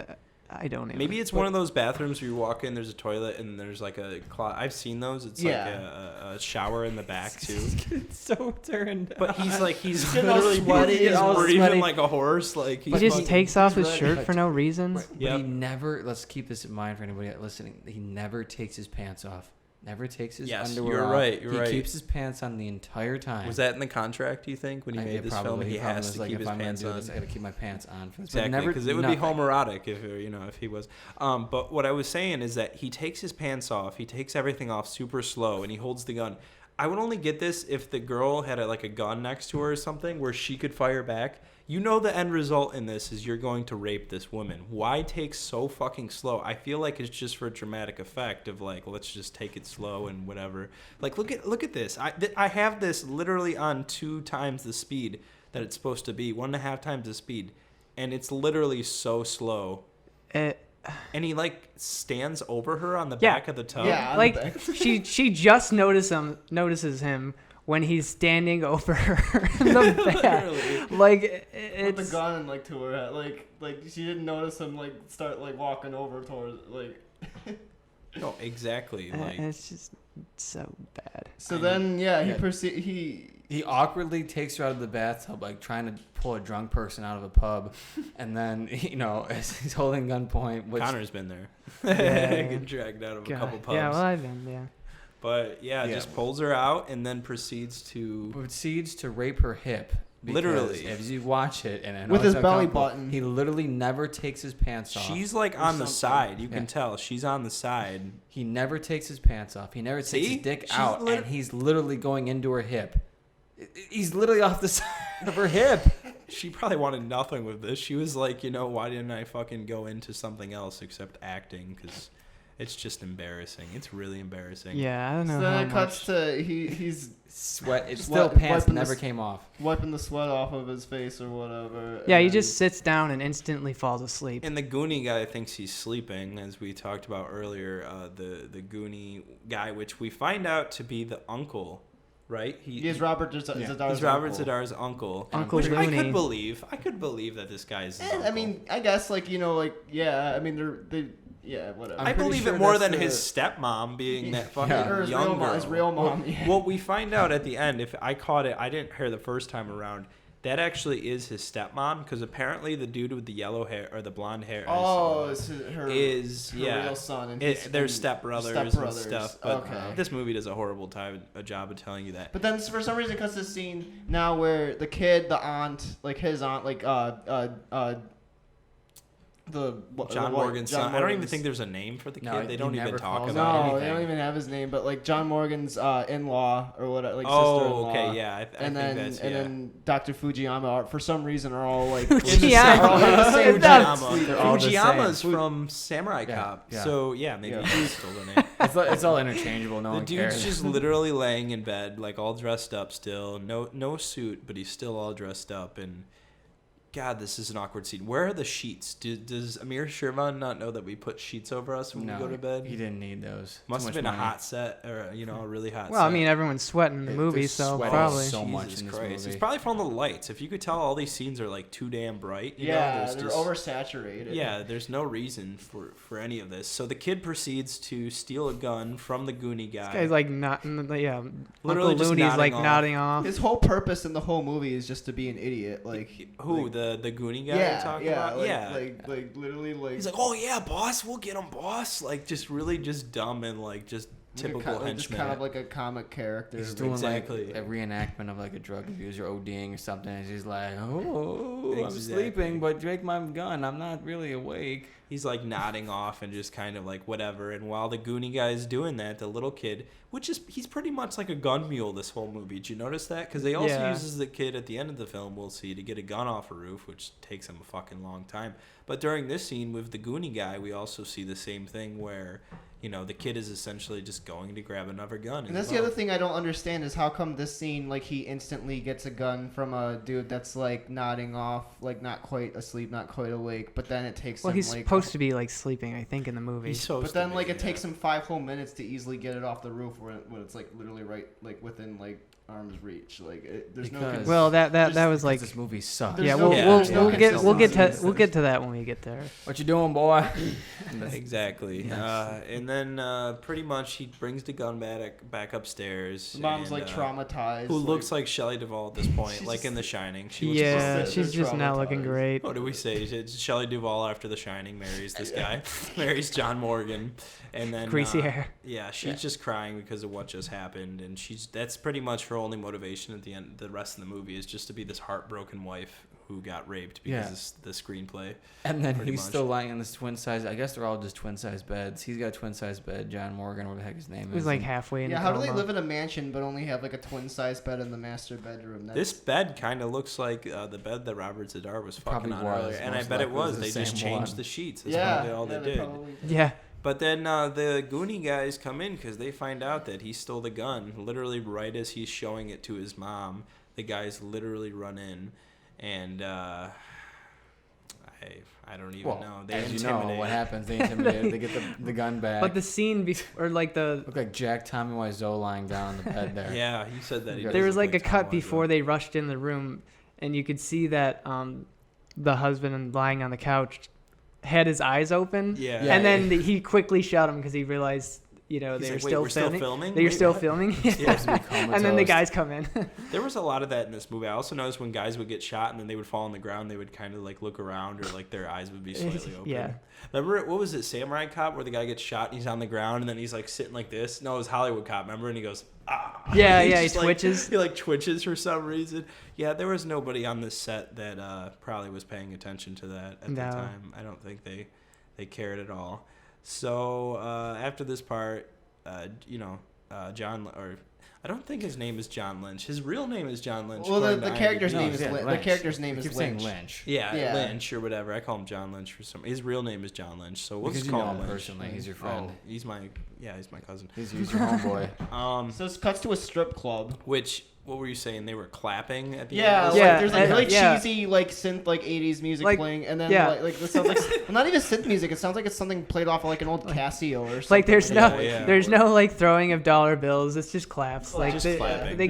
I don't even. Maybe it's one of those bathrooms where you walk in, there's a toilet, and there's like a I've seen those. It's like a shower in the back too. It's so turned. But he's literally sweaty. He's breathing like a horse. Like he just takes off his shirt for no reason. But he never. Let's keep this in mind for anybody listening. He never takes his pants off. Never takes his underwear off. You're right. He keeps his pants on the entire time. Was that in the contract, you think, when he made this film? He has to keep his pants on. I got to keep my pants on. For this. Exactly, because it would be homoerotic if he was. But what I was saying is that he takes his pants off. He takes everything off super slow, and he holds the gun. I would only get this if the girl had a gun next to her or something where she could fire back. You know the end result in this is you're going to rape this woman. Why take so fucking slow? I feel like it's just for dramatic effect of let's just take it slow and whatever. Look at this. I have this literally on 2 times the speed that it's supposed to be, 1.5 times the speed, and it's literally so slow. And he stands over her on the back of the tub. Yeah, she just notices him when he's standing over her in the back. With the gun to her head. Like she didn't notice him start walking over towards No, exactly. It's just so bad. So he awkwardly takes her out of the bathtub, trying to pull a drunk person out of a pub, and then as he's holding gunpoint. Connor's been there. Get dragged out of a couple pubs. Yeah, well, I've been. Yeah. But just pulls her out and then proceeds to rape her hip. Literally, as you watch it, and with his belly button, he literally never takes his pants off. She's like on the side. You can tell she's on the side. He never takes his pants off. He never takes his dick out, and he's literally going into her hip. He's literally off the side of her hip. She probably wanted nothing with this. She was like, why didn't I fucking go into something else except acting? Because it's just embarrassing. It's really embarrassing. Yeah, I don't know. So then it cuts to he's sweat. It's still pants never came off. Wiping the sweat off of his face or whatever. Yeah, he just sits down and instantly falls asleep. And the Goonie guy thinks he's sleeping, as we talked about earlier. The Goonie guy, which we find out to be the uncle. Right? He's Robert Zadar's uncle. He's Robert Zadar's uncle. Uncle Which Looney. I could believe that this guy is his uncle. I mean, I guess, yeah. I mean, yeah, whatever. I believe it more than his stepmom being that fucking young girl. His real mom. Well, we find out at the end, if I caught it, I didn't hear the first time around, that actually is his stepmom, because apparently the dude with the yellow hair or the blonde hair is her real son. And they're stepbrothers and stuff. But this movie does a horrible a job of telling you that. But then for some reason, cuts this scene now where the kid, the aunt, his aunt, John Morgan's son. I don't even think there's a name for the kid. They don't even talk about anything. No, they don't even have his name. But John Morgan's in-law or what, sister-in-law. Oh, okay, yeah. I think that's and then Dr. Fujiyama for some reason are all like Fujiyama's from Samurai Cop. Yeah. So maybe he stole the name. It's all interchangeable. No one cares. The dude's just literally laying in bed, all dressed up still. No suit, but he's still all dressed up. And God, this is an awkward scene. Where are the sheets? Does Amir Shirvan not know that we put sheets over us when we go to bed? He didn't need those. Must have been a hot set, or a really hot set. Well, I mean, everyone's sweating in the movie, so probably. So much in this movie. It's probably from the lights. If you could tell, all these scenes are too damn bright. They're oversaturated. Yeah, there's no reason for any of this. So the kid proceeds to steal a gun from the Goonie guy. This guy's literally Uncle just Looney's nodding off. His whole purpose in the whole movie is just to be an idiot. The Goonie guy you're talking about? Literally he's like, oh yeah, boss, we'll get him, boss. Just dumb and just typical henchman. Just kind of like a comic character. He's doing a reenactment of a drug abuser ODing or something. And he's like, I'm sleeping, but take my gun. I'm not really awake. He's nodding off and just kind of whatever. And while the Goonie guy is doing that, the little kid, he's pretty much like a gun mule this whole movie. Did you notice that? Because they also uses the kid at the end of the film, we'll see, to get a gun off a roof, which takes him a fucking long time. But during this scene with the Goonie guy, we also see the same thing where the kid is essentially just going to grab another gun. And that's the other thing I don't understand is how come this scene, he instantly gets a gun from a dude that's, nodding off, not quite asleep, not quite awake, but then it takes him, Well, he's supposed to be, sleeping, I think, in the movie. But then, it takes him 5 whole minutes to easily get it off the roof when it's, literally right, within, arm's reach. There's no. Well, that was this movie sucks. Yeah, we'll get to that when we get there. What you doing, boy? Exactly. Yes. And then pretty much he brings the gun back upstairs. The mom's traumatized. Who looks like Shelley Duvall at this point, in The Shining. She's just not looking great. What do we say? Shelley Duvall after The Shining marries this guy, marries John Morgan, and then greasy hair. Yeah, she's just crying because of what just happened, and that's pretty much her only motivation at the end. The rest of the movie is just to be this heartbroken wife who got raped because of the screenplay. And then he's still lying on this twin size. I guess they're all just twin size beds. He's got a twin size bed. John Morgan, whatever the heck his name is. He's halfway in. Yeah, how do they live in a mansion but only have a twin size bed in the master bedroom? This bed kind of looks like the bed that Robert Zadar was fucking on earlier, and I bet it was. They just changed the sheets. That's probably all they did. Yeah. But then the Goonie guys come in because they find out that he stole the gun. Literally right as he's showing it to his mom, the guys literally run in, and I don't even know. They as intimidate. You know what happens. They intimidate. They get the gun back. But the scene look like Jack Tommy Wiseau lying down on the bed there. Yeah, he said that. There was a cut before they rushed in the room, and you could see that the husband lying on the couch had his eyes open. Yeah. And then he quickly shot him because he realized they're still filming. You're still filming. And then the guys come in. There was a lot of that in this movie. I also noticed when guys would get shot and then they would fall on the ground, they would kind of like look around or like their eyes would be slightly open. Yeah. Remember, what was it, Samurai Cop, where the guy gets shot and he's on the ground and then he's like sitting like this? No, it was Hollywood Cop, remember? And he goes, ah. Yeah, he twitches. He like twitches for some reason. Yeah, there was nobody on this set that probably was paying attention to that at the time. I don't think they cared at all. So after this part, John, or I don't think his name is John Lynch. His real name is John Lynch. Well, the character's name is Lynch. The character's name is Lynch. Lynch. Yeah, Lynch or whatever. I call him John Lynch for some. His real name is John Lynch. So we'll just call him Lynch. Personally. He's your friend. Oh, he's my cousin. He's your homeboy. So it cuts to a strip club. Which, what were you saying? They were clapping at the end? Like, there's like really cheesy like synth like 80s music playing, and then like this sounds like well, not even synth music. It sounds like it's something played off of like an old Casio or something. Like there's no like throwing of dollar bills. It's just claps. Like just clapping. They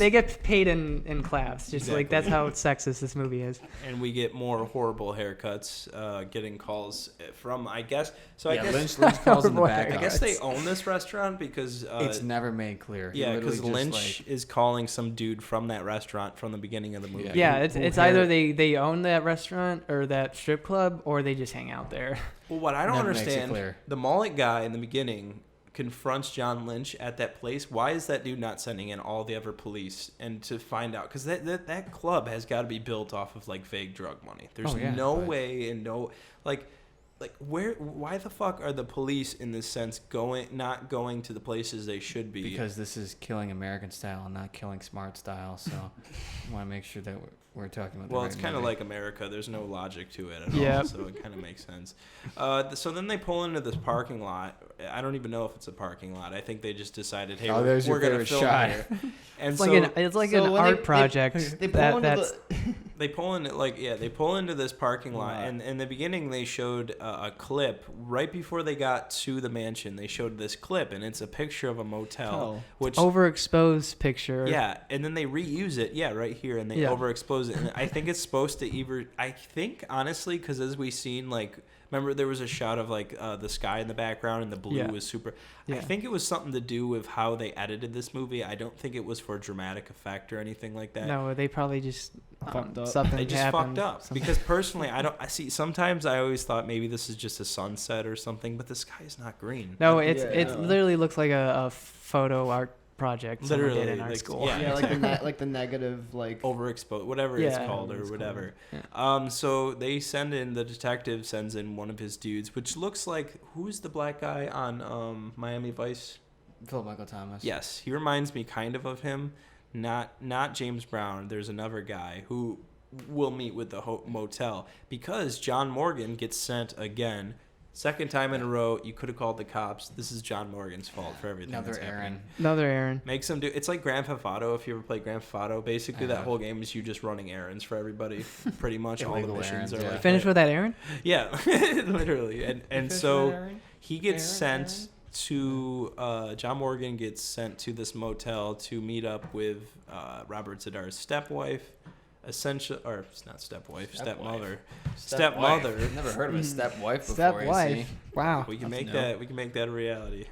get paid in claps. Just like that's how sexist this movie is. And we get more horrible haircuts. Getting calls from I guess. So Lynch calls in the back. I guess they own this restaurant because it's never made clear. Yeah, because Lynch is calling some dude from that restaurant from the beginning of the movie. Yeah, it's either they own that restaurant or that strip club, or they just hang out there. Well, what I don't understand, the mullet guy in the beginning confronts John Lynch at that place. Why is that dude not sending in all the other police and to find out? Because that club has got to be built off of like vague drug money. There's no way and no why the fuck are the police in this sense not going to the places they should be? Because this is killing American style and not killing smart style. So I want to make sure that we're talking about. Well, it's kind of like America. There's no logic to it at all, so it kind of makes sense. So then they pull into this parking lot. I don't even know if it's a parking lot. I think they just decided, hey, we're going to film here. And it's like an art project. They pull into this parking lot, and in the beginning they showed a clip right before they got to the mansion. They showed this clip, and it's a picture of a motel, which overexposed picture. Yeah, and then they reuse it. Yeah, right here, and they overexpose it. And I think it's supposed to honestly, because as we seen, like, remember there was a shot of like the sky in the background and the blue was super. I think it was something to do with how they edited this movie. I don't think it was for dramatic effect or anything like that. No, they probably just fucked up. Something they just happened. Fucked up. Because personally, I see. Sometimes I always thought maybe this is just a sunset or something, but the sky is not green. No, it literally looks like a photo art project someone did in our school. Like the negative, like overexposed, whatever it's called or whatever. Yeah. So the detective sends in one of his dudes, which looks like, who's the black guy on Miami Vice? Philip Michael Thomas. Yes, he reminds me kind of him. Not James Brown. There's another guy who will meet with the motel because John Morgan gets sent again. Second time in a row, you could have called the cops. This is John Morgan's fault for everything. Another Aaron. Makes him do. It's like Grand Theft Auto. If you ever play Grand Theft Auto, basically that whole game is you just running errands for everybody. Pretty much all the missions are like. Finish with that, Aaron? Yeah, literally. And so he gets sent to. John Morgan gets sent to this motel to meet up with Robert Zadar's stepwife. Stepmother. I've never heard of a stepwife before. Stepwife. Wow. We can make that a reality.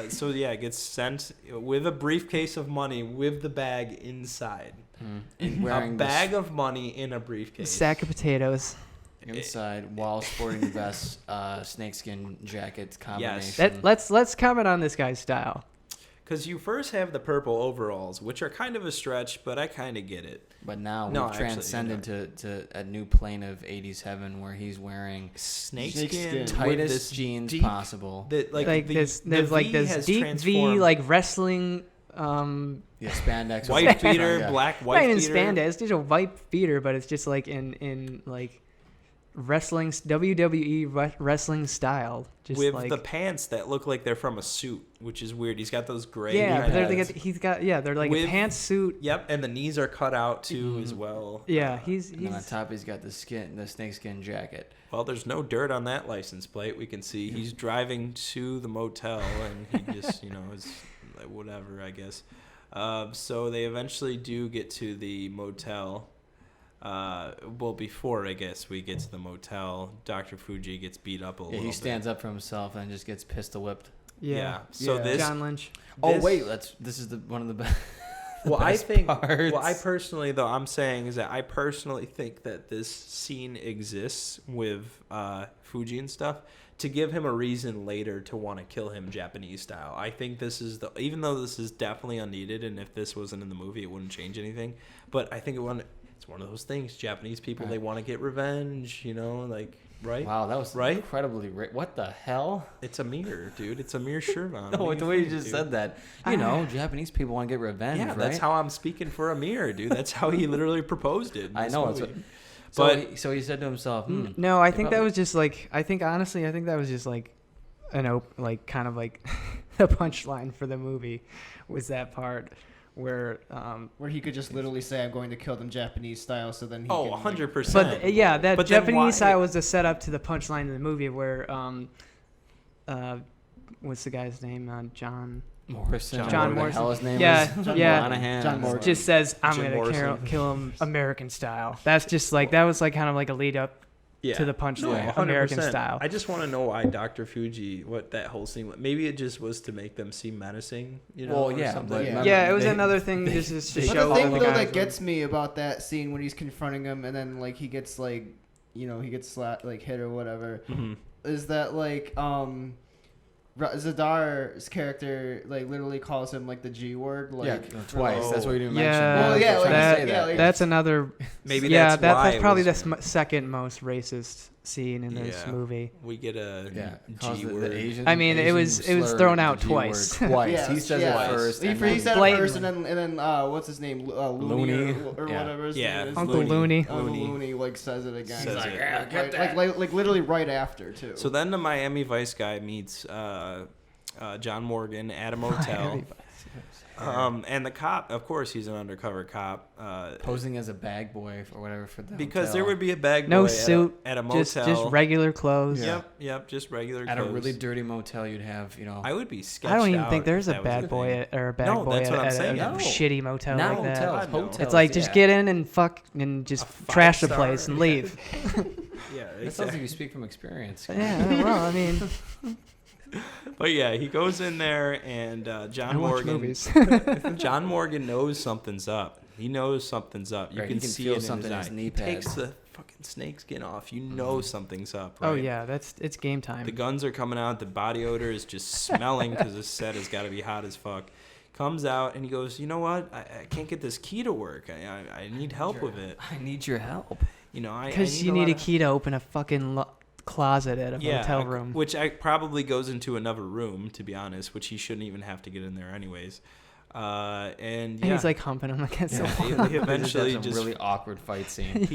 So it gets sent with a briefcase of money with the bag inside. And wearing a bag of money in a briefcase. A sack of potatoes. Inside, while sporting the best snakeskin jacket combination. Yes. Let's comment on this guy's style. Because you first have the purple overalls, which are kind of a stretch, but I kind of get it. But now we've transcended to a new plane of 80s heaven where he's wearing snakeskin tightest jeans possible. There's this deep V like wrestling. Spandex. White beater, black white beater. Not even spandex. It's a white beater, but it's just like in like wrestling WWE wrestling style, just with like the pants that look like they're from a suit, which is weird. He's got those gray. Yeah, they're like a pantsuit. Yep, and the knees are cut out too as well. Yeah, he's and on top he's got the snakeskin jacket. Well, there's no dirt on that license plate. We can see he's driving to the motel, and he just is like, whatever, I guess. So they eventually do get to the motel. Before I guess we get to the motel, Dr. Fuji gets beat up a little bit. He stands up for himself and just gets pistol whipped. Yeah. So this John Lynch. Oh wait, this is one of the best. Well, I think what I personally though I'm saying is that I personally think that this scene exists with Fuji and stuff to give him a reason later to want to kill him Japanese style. I think this is even though this is definitely unneeded, and if this wasn't in the movie, it wouldn't change anything. But I think it's one of those things. Japanese people, they want to get revenge, like. Right? Wow, that was incredibly what the hell? It's a mirror, dude. It's a mirror shirt on. No, the way you just said that. Japanese people want to get revenge, right? That's how I'm speaking for a mirror, dude. That's how he literally proposed it. I know. So he said to himself, No, I think that was just like, honestly, that was just like kind of like the punchline for the movie was that part. Where he could just literally say, "I'm going to kill them Japanese style," so then he. 100%. But that Japanese style was the setup to the punchline in the movie where what's the guy's name? John Morrison. John Morrison. Hell his name John Morrison just says, "I'm going to kill him American style." That's just like that was like kind of like a lead up. To the punchline, American style. I just want to know why Dr. Fuji, what that whole scene. Maybe it just was to make them seem menacing, Well, yeah, but it was another thing. Just to show. The thing though that gets me about that scene when he's confronting him, and then like he gets like, he gets slapped, like hit or whatever, is that like Zadar's character like literally calls him like the G word, like twice. That's what you didn't mention. That's another. Maybe that's probably the second most racist scene in this movie. We get a G word. It was thrown out twice. He says it first. He said it first, and then what's his name? Looney or whatever his name is. Uncle Looney. Uncle Looney like says it again. He's like literally right after too. So then the Miami Vice guy meets John Morgan at a motel. And the cop, of course, he's an undercover cop. Posing as a bag boy or whatever for the because hotel. There would be a bag boy no suit, at a motel. Just regular clothes. Yep, just regular clothes. At clothes. a really dirty motel, you'd have, I would be sketched I don't even think there's a bad boy or a bag boy at a shitty motel like that. Hotels, it's like, just get in and fuck and just trash the place and leave. That sounds like you speak from experience. Yeah, well, I mean... But yeah, he goes in there and John Morgan knows something's up. He knows something's up. You can see it in his eye. He takes the fucking snakeskin off. You know something's up, right? Oh yeah, it's game time. The guns are coming out. The body odor is just smelling because this set has got to be hot as fuck. Comes out and he goes, you know what? I can't get this key to work. I need help with it. I need your help. Because you need a key to open a fucking closet at a hotel room, which probably goes into another room, to be honest, which he shouldn't even have to get in there anyways. And he's like humping him against the wall. He eventually just a really awkward fight scene.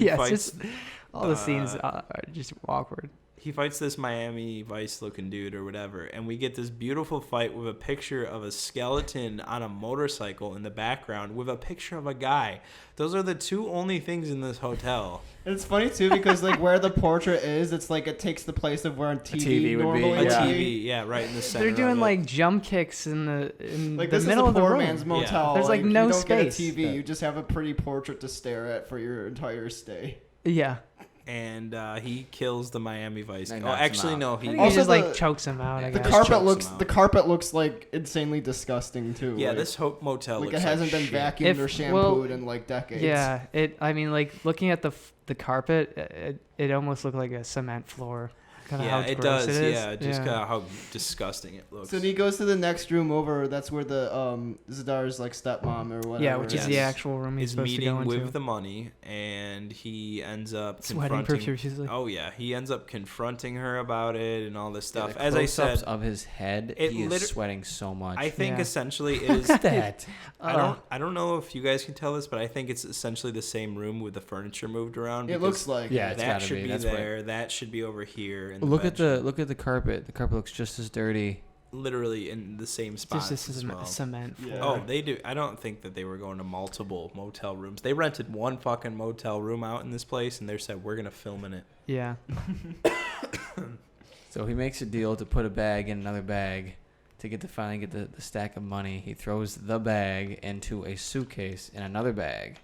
All the scenes are just awkward. He fights this Miami Vice looking dude or whatever, and we get this beautiful fight with a picture of a skeleton on a motorcycle in the background with a picture of a guy. Those are the two only things in this hotel. It's funny too because like where the portrait is, it's like it takes the place of where a TV normally would be. TV, right in the center. They're doing like jump kicks in the middle of the room. Poor man's motel. Yeah. There's like no you don't space. Get a TV. You just have a pretty portrait to stare at for your entire stay. Yeah. And he kills the Miami Vice. Oh, actually, no. He just like chokes him out. The carpet looks like insanely disgusing too. Yeah, this motel like looks it hasn't been vacuumed or shampooed in like decades. Yeah, like looking at the carpet, it almost looked like a cement floor. Yeah, it does. Just kind of how disgusting it looks. So he goes to the next room over. That's where the Zadar's like stepmom or whatever. Yeah, which is the actual room he's supposed to go into. Meeting with the money, and he ends up sweating profusely. Oh yeah, he ends up confronting her about it and all this stuff. Yeah, as I said, of his head, he is sweating so much. I think essentially it is that. I don't know if you guys can tell this, but I think it's essentially the same room with the furniture moved around. It looks like that should be there. That should be over here. Look at the carpet. The carpet looks just as dirty. Literally in the same spot. Just a cement floor. Oh, they do. I don't think that they were going to multiple motel rooms. They rented one fucking motel room out in this place, and they said we're gonna film in it. Yeah. So he makes a deal to put a bag in another bag to finally get the stack of money. He throws the bag into a suitcase in another bag.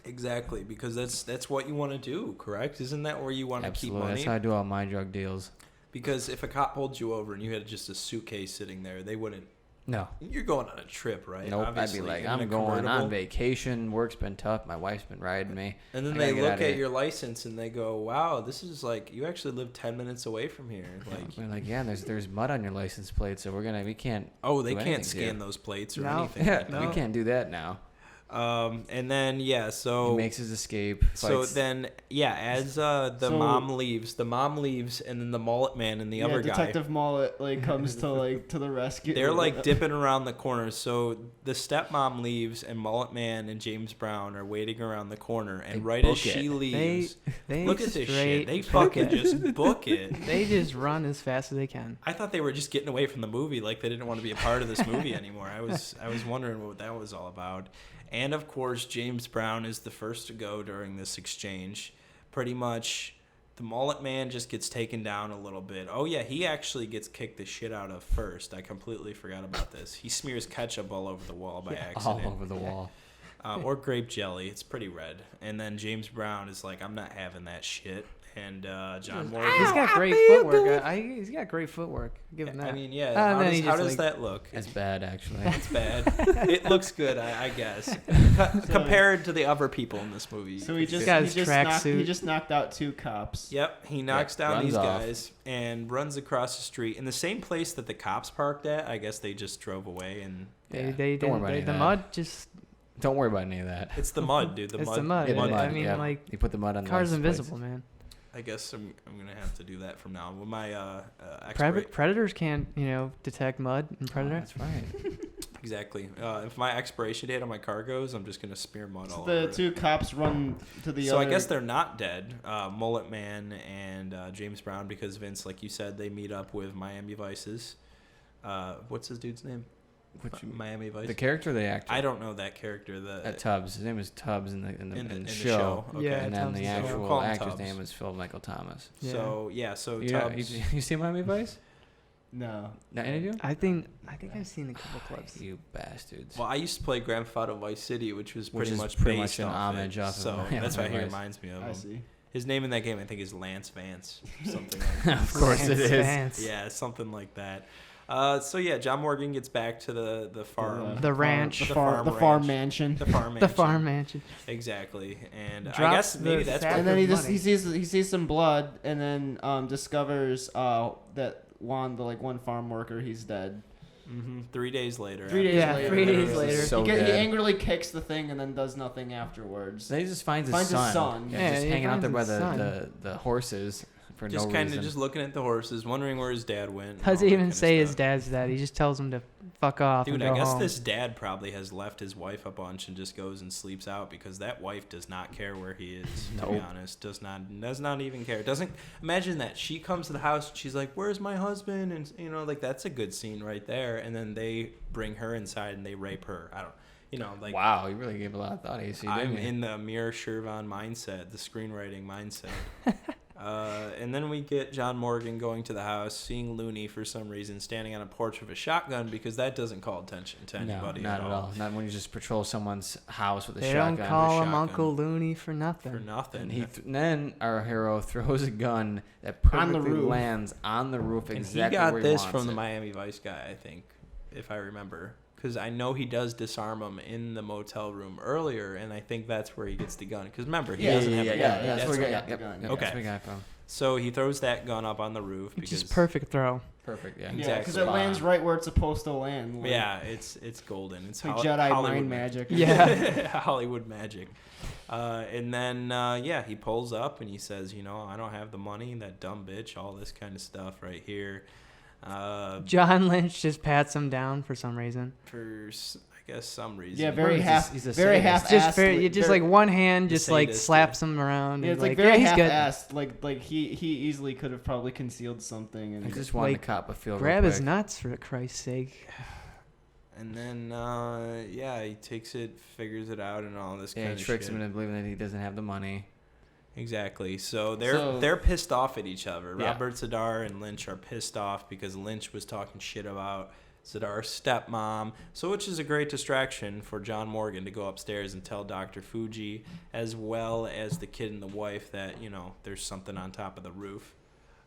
Exactly, because that's what you want to do, correct? Isn't that where you want to keep money? That's how I do all my drug deals. Because if a cop pulled you over and you had just a suitcase sitting there, they wouldn't. No. You're going on a trip, right? Nope. Obviously, I'd be like, I'm going on vacation. Work's been tough. My wife's been riding me. And then they look at your license and they go, wow, this is like, you actually live 10 minutes away from here. Like, we're like, yeah, there's mud on your license plate, so we can't. Oh, they can't scan those plates or anything. Yeah, we can't do that now. And then so he makes his escape. So then as the mom leaves, and then the mullet man and the other guy, Detective Mullet comes to the rescue. They're dipping around the corner. So the stepmom leaves, and Mullet Man and James Brown are waiting around the corner. And right as she leaves, they look at this shit. They fucking just book it. They just run as fast as they can. I thought they were just getting away from the movie, like they didn't want to be a part of this movie anymore. I was wondering what that was all about. And, of course, James Brown is the first to go during this exchange. Pretty much, the mullet man just gets taken down a little bit. Oh, yeah, he actually gets kicked the shit out of first. I completely forgot about this. He smears ketchup all over the wall by accident. All over the wall. Or grape jelly. It's pretty red. And then James Brown is like, I'm not having that shit. And John Morgan. He's got great footwork. He's got great footwork. Give him that. I mean, how does that look? It's bad, actually. It's bad. It looks good, I guess, compared to the other people in this movie. So he just knocked out 2 cops. Yep, he knocks down these guys and runs across the street in the same place that the cops parked at. I guess they just drove away and the mud just. Don't worry about any of that. It's the mud, dude. It's the mud. I mean, you put the mud on. Car's invisible, man. I guess I'm gonna have to do that from now on. With my predators can't detect mud in Predator. That's right. Exactly. If my expiration date on my car goes, I'm just gonna smear mud all over it. The 2 cops run to the. So I guess they're not dead. Mullet Man and James Brown, because Vince, like you said, they meet up with Miami Vice's. What's his dude's name? Miami Vice. The character, or the actor. I don't know that character. Tubbs. His name is Tubbs in the show. Okay. Yeah, and then Tubbs the actual actor's Tubbs. name is Phil Michael Thomas. Yeah. So Tubbs. You see Miami Vice? No. Not any of you? I think I've seen a couple clips. You bastards. Well, I used to play Grand Theft Auto Vice City, which was pretty much an homage off so of that's why he reminds me of him. I see. His name in that game, I think, is Lance Vance. Something like that. Of course it is. Vance. Yeah, something like that. John Morgan gets back to the farm. The ranch. The farm mansion. The farm mansion. The farm mansion. Exactly. And I guess maybe that's what... And then he sees some blood, and then discovers that one farm worker, he's dead. 3 days later. 3 days later. 3 days later. So he angrily kicks the thing and then does nothing afterwards. Then he just finds his son. Yeah, just hanging out there by the horses. For just no kind reason. of just looking at the horses, wondering where his dad went. Doesn't even say his dad's dad. He just tells him to fuck off. Dude, and go I guess home. this dad probably has left his wife a bunch and just goes and sleeps out, because that wife does not care where he is. To be honest, does not even care. Doesn't imagine that she comes to the house. And she's like, "Where's my husband?" And that's a good scene right there. And then they bring her inside and they rape her. I don't. Wow, you really gave a lot of thought, AC. I'm in the Amir Shervan mindset, the screenwriting mindset. And then we get John Morgan going to the house, seeing Looney for some reason standing on a porch with a shotgun, because that doesn't call attention to anybody. No, not at all. Not when you just patrol someone's house with a they shotgun. They don't call him Uncle Looney for nothing. And then our hero throws a gun that perfectly lands on the roof exactly where he wants it. He got this from the Miami Vice guy, I think, if I remember. Because I know he does disarm him in the motel room earlier, and I think that's where he gets the gun. Because remember, he doesn't have a gun. That's where he got the gun. Okay. That's where he got it from. So he throws that gun up on the roof. Just perfect throw. Perfect, yeah. Yeah, because it lands right where it's supposed to land. Yeah, it's golden. It's like Jedi mind magic. Yeah. Hollywood magic. And then, he pulls up and he says, I don't have the money, that dumb bitch, all this kind of stuff right here. John Lynch just pats him down for some reason. For, I guess, some reason. Yeah, very half-assed. Just like one hand just like slaps him around. Yeah, it's like very half-assed. Like he easily could have probably concealed something. And he just wanted the cop a feel. Grab his nuts, for Christ's sake. And then, he takes it, figures it out, and all this kind of shit. Yeah, he tricks him into believing that he doesn't have the money. Exactly. So they're pissed off at each other. Yeah. Robert Zadar and Lynch are pissed off because Lynch was talking shit about Zadar's stepmom. So which is a great distraction for John Morgan to go upstairs and tell Dr. Fuji, as well as the kid and the wife, that, there's something on top of the roof.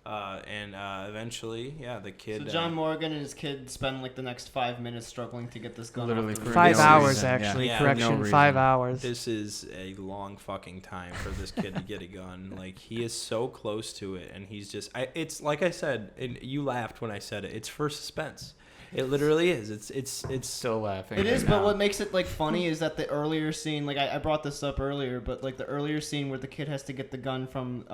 And eventually, the kid. So John Morgan and his kid spend like the next 5 minutes struggling to get this gun. Literally off for 5 no hours, reason. actually. Yeah. Correction, No 5 reason. hours. This is a long fucking time for this kid to get a gun. Like, he is so close to it, and he's just. It's like I said, and you laughed when I said it. It's for suspense. It literally is. It's still laughing. It is, right but now. what makes it like funny is that the earlier scene, like I brought this up earlier, but like the earlier scene where the kid has to get the gun from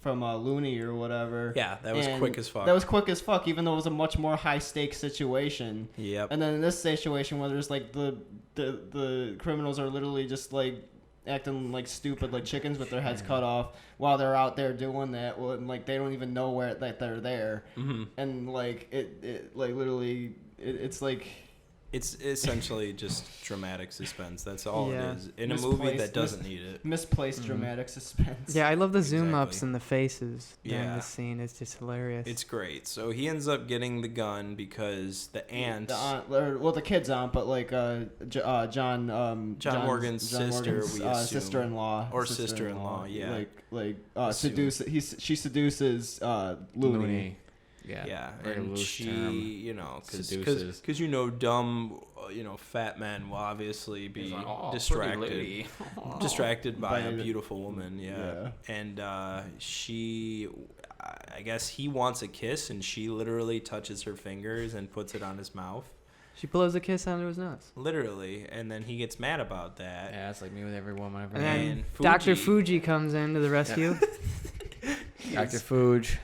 Looney or whatever. Yeah, that was quick as fuck. That was quick as fuck, even though it was a much more high stakes situation. Yep. And then in this situation where there's like the criminals are literally just like acting like stupid, like chickens with their heads cut off while they're out there doing that, and like they don't even know that they're there. Mm-hmm. And like it like literally it's like. It's essentially just dramatic suspense. That's all Yeah. it is. In a movie that doesn't need it. Misplaced dramatic suspense. Yeah, I love the zoom Exactly. ups and the faces during Yeah. this scene. It's just hilarious. It's great. So he ends up getting the gun because the aunt, the kid's aunt, but like John Morgan's sister, we assume. sister-in-law Or sister-in-law, yeah. She seduces Looney. Yeah, very and loose she, term. because dumb, fat men will obviously be distracted by a beautiful woman. Yeah. And she, I guess he wants a kiss, and she literally touches her fingers and puts it on his mouth. She blows a kiss onto his nose. Literally, and then he gets mad about that. Yeah, it's like me with every woman I've And ever then met. Dr. Fuji comes in to the rescue. Dr. Fuji.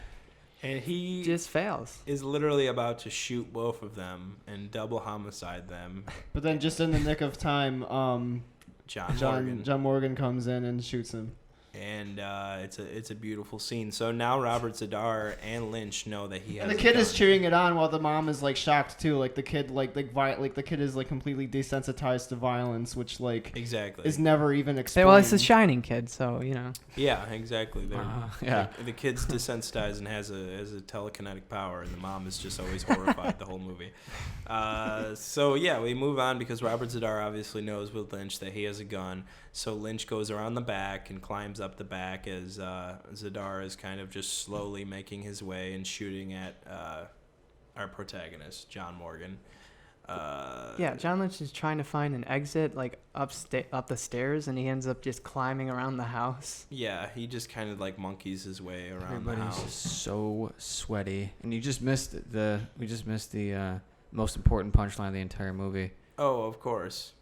And he just fails. Is literally about to shoot both of them and double homicide them. But then just in the nick of time, John Morgan comes in and shoots him. And it's a beautiful scene. So now Robert Zadar and Lynch know that he has. And the kid is cheering it on while the mom is like shocked too. Like the kid, like the kid is like completely desensitized to violence, which like exactly is never even explained. Well, it's the Shining kid, so you know. Yeah, exactly. Yeah. The kid's desensitized and has a telekinetic power, and the mom is just always horrified the whole movie. So yeah, we move on because Robert Zadar obviously knows with Lynch that he has a gun. So Lynch goes around the back and climbs up the back as Zadar is kind of just slowly making his way and shooting at our protagonist, John Morgan. John Lynch is trying to find an exit like up the stairs, and he ends up just climbing around the house. Yeah, he just kind of like monkeys his way around the house. Everybody's so sweaty, and we just missed the most important punchline of the entire movie. Oh, of course.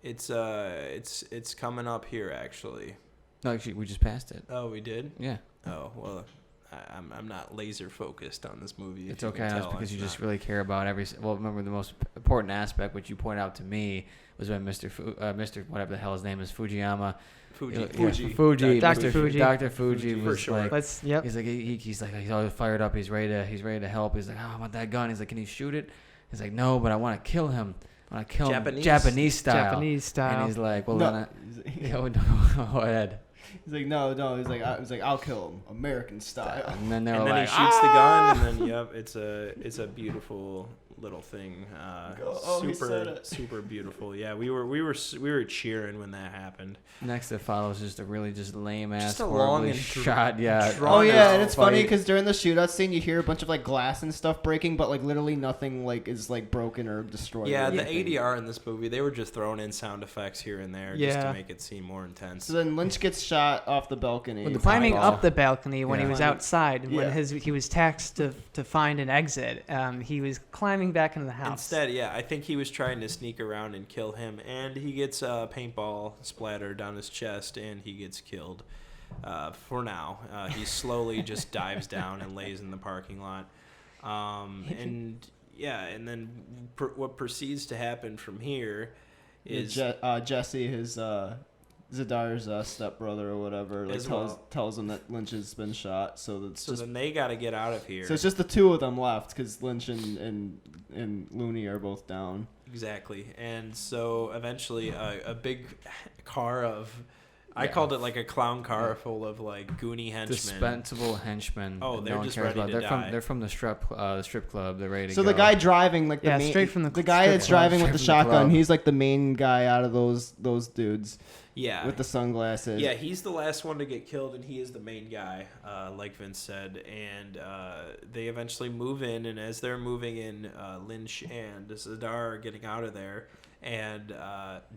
It's coming up here actually. No, actually, we just passed it. Oh, we did? Yeah. Oh, well, I'm not laser focused on this movie. It's okay, that's because you just really care about remember the most important aspect, which you pointed out to me, was when Mr. whatever the hell his name is, Fujiyama. Fuji. Dr. Fuji. Dr. Fuji was sure. like, He's like he's always fired up. He's ready to help. He's like, oh, I want that gun. He's like, can you shoot it? He's like, no, but I want to kill him. I kill him Japanese style. And he's like, well, no. Go ahead. He's like, no. He's like, I'll kill him American style. And then he shoots the gun, and then it's a beautiful little thing. Super beautiful. Yeah, we were cheering when that happened. Next, it follows just a really lame ass, just a long and shot. Yeah. Oh yeah, and it's funny because during the shootout scene, you hear a bunch of like glass and stuff breaking, but like literally nothing like is like broken or destroyed. Yeah, the ADR in this movie, they were just throwing in sound effects here and there just to make it seem more intense. So then Lynch gets shot off the balcony. Climbing up the balcony when he was outside, when he was taxed to find an exit, he was climbing back into the house. Instead, I think he was trying to sneak around and kill him, and he gets a paintball splatter down his chest, and he gets killed. For now, he slowly just dives down and lays in the parking lot. And then what proceeds to happen from here is Jesse, his Zadar's stepbrother or whatever, tells him that Lynch has been shot. So then they got to get out of here. So it's just the two of them left because Lynch and Looney are both down. Exactly. And so eventually a big car of... I called it like a clown car full of like goony henchmen. Dispensable henchmen. Oh, they're just ready to die. They're from the strip club. They're ready to go. So the guy driving, like straight from the guy that's driving with the shotgun, club. he's like the main guy out of those dudes. Yeah. With the sunglasses. Yeah, he's the last one to get killed, and he is the main guy, like Vince said. And they eventually move in, and as they're moving in, Lynch and Zadar are getting out of there. And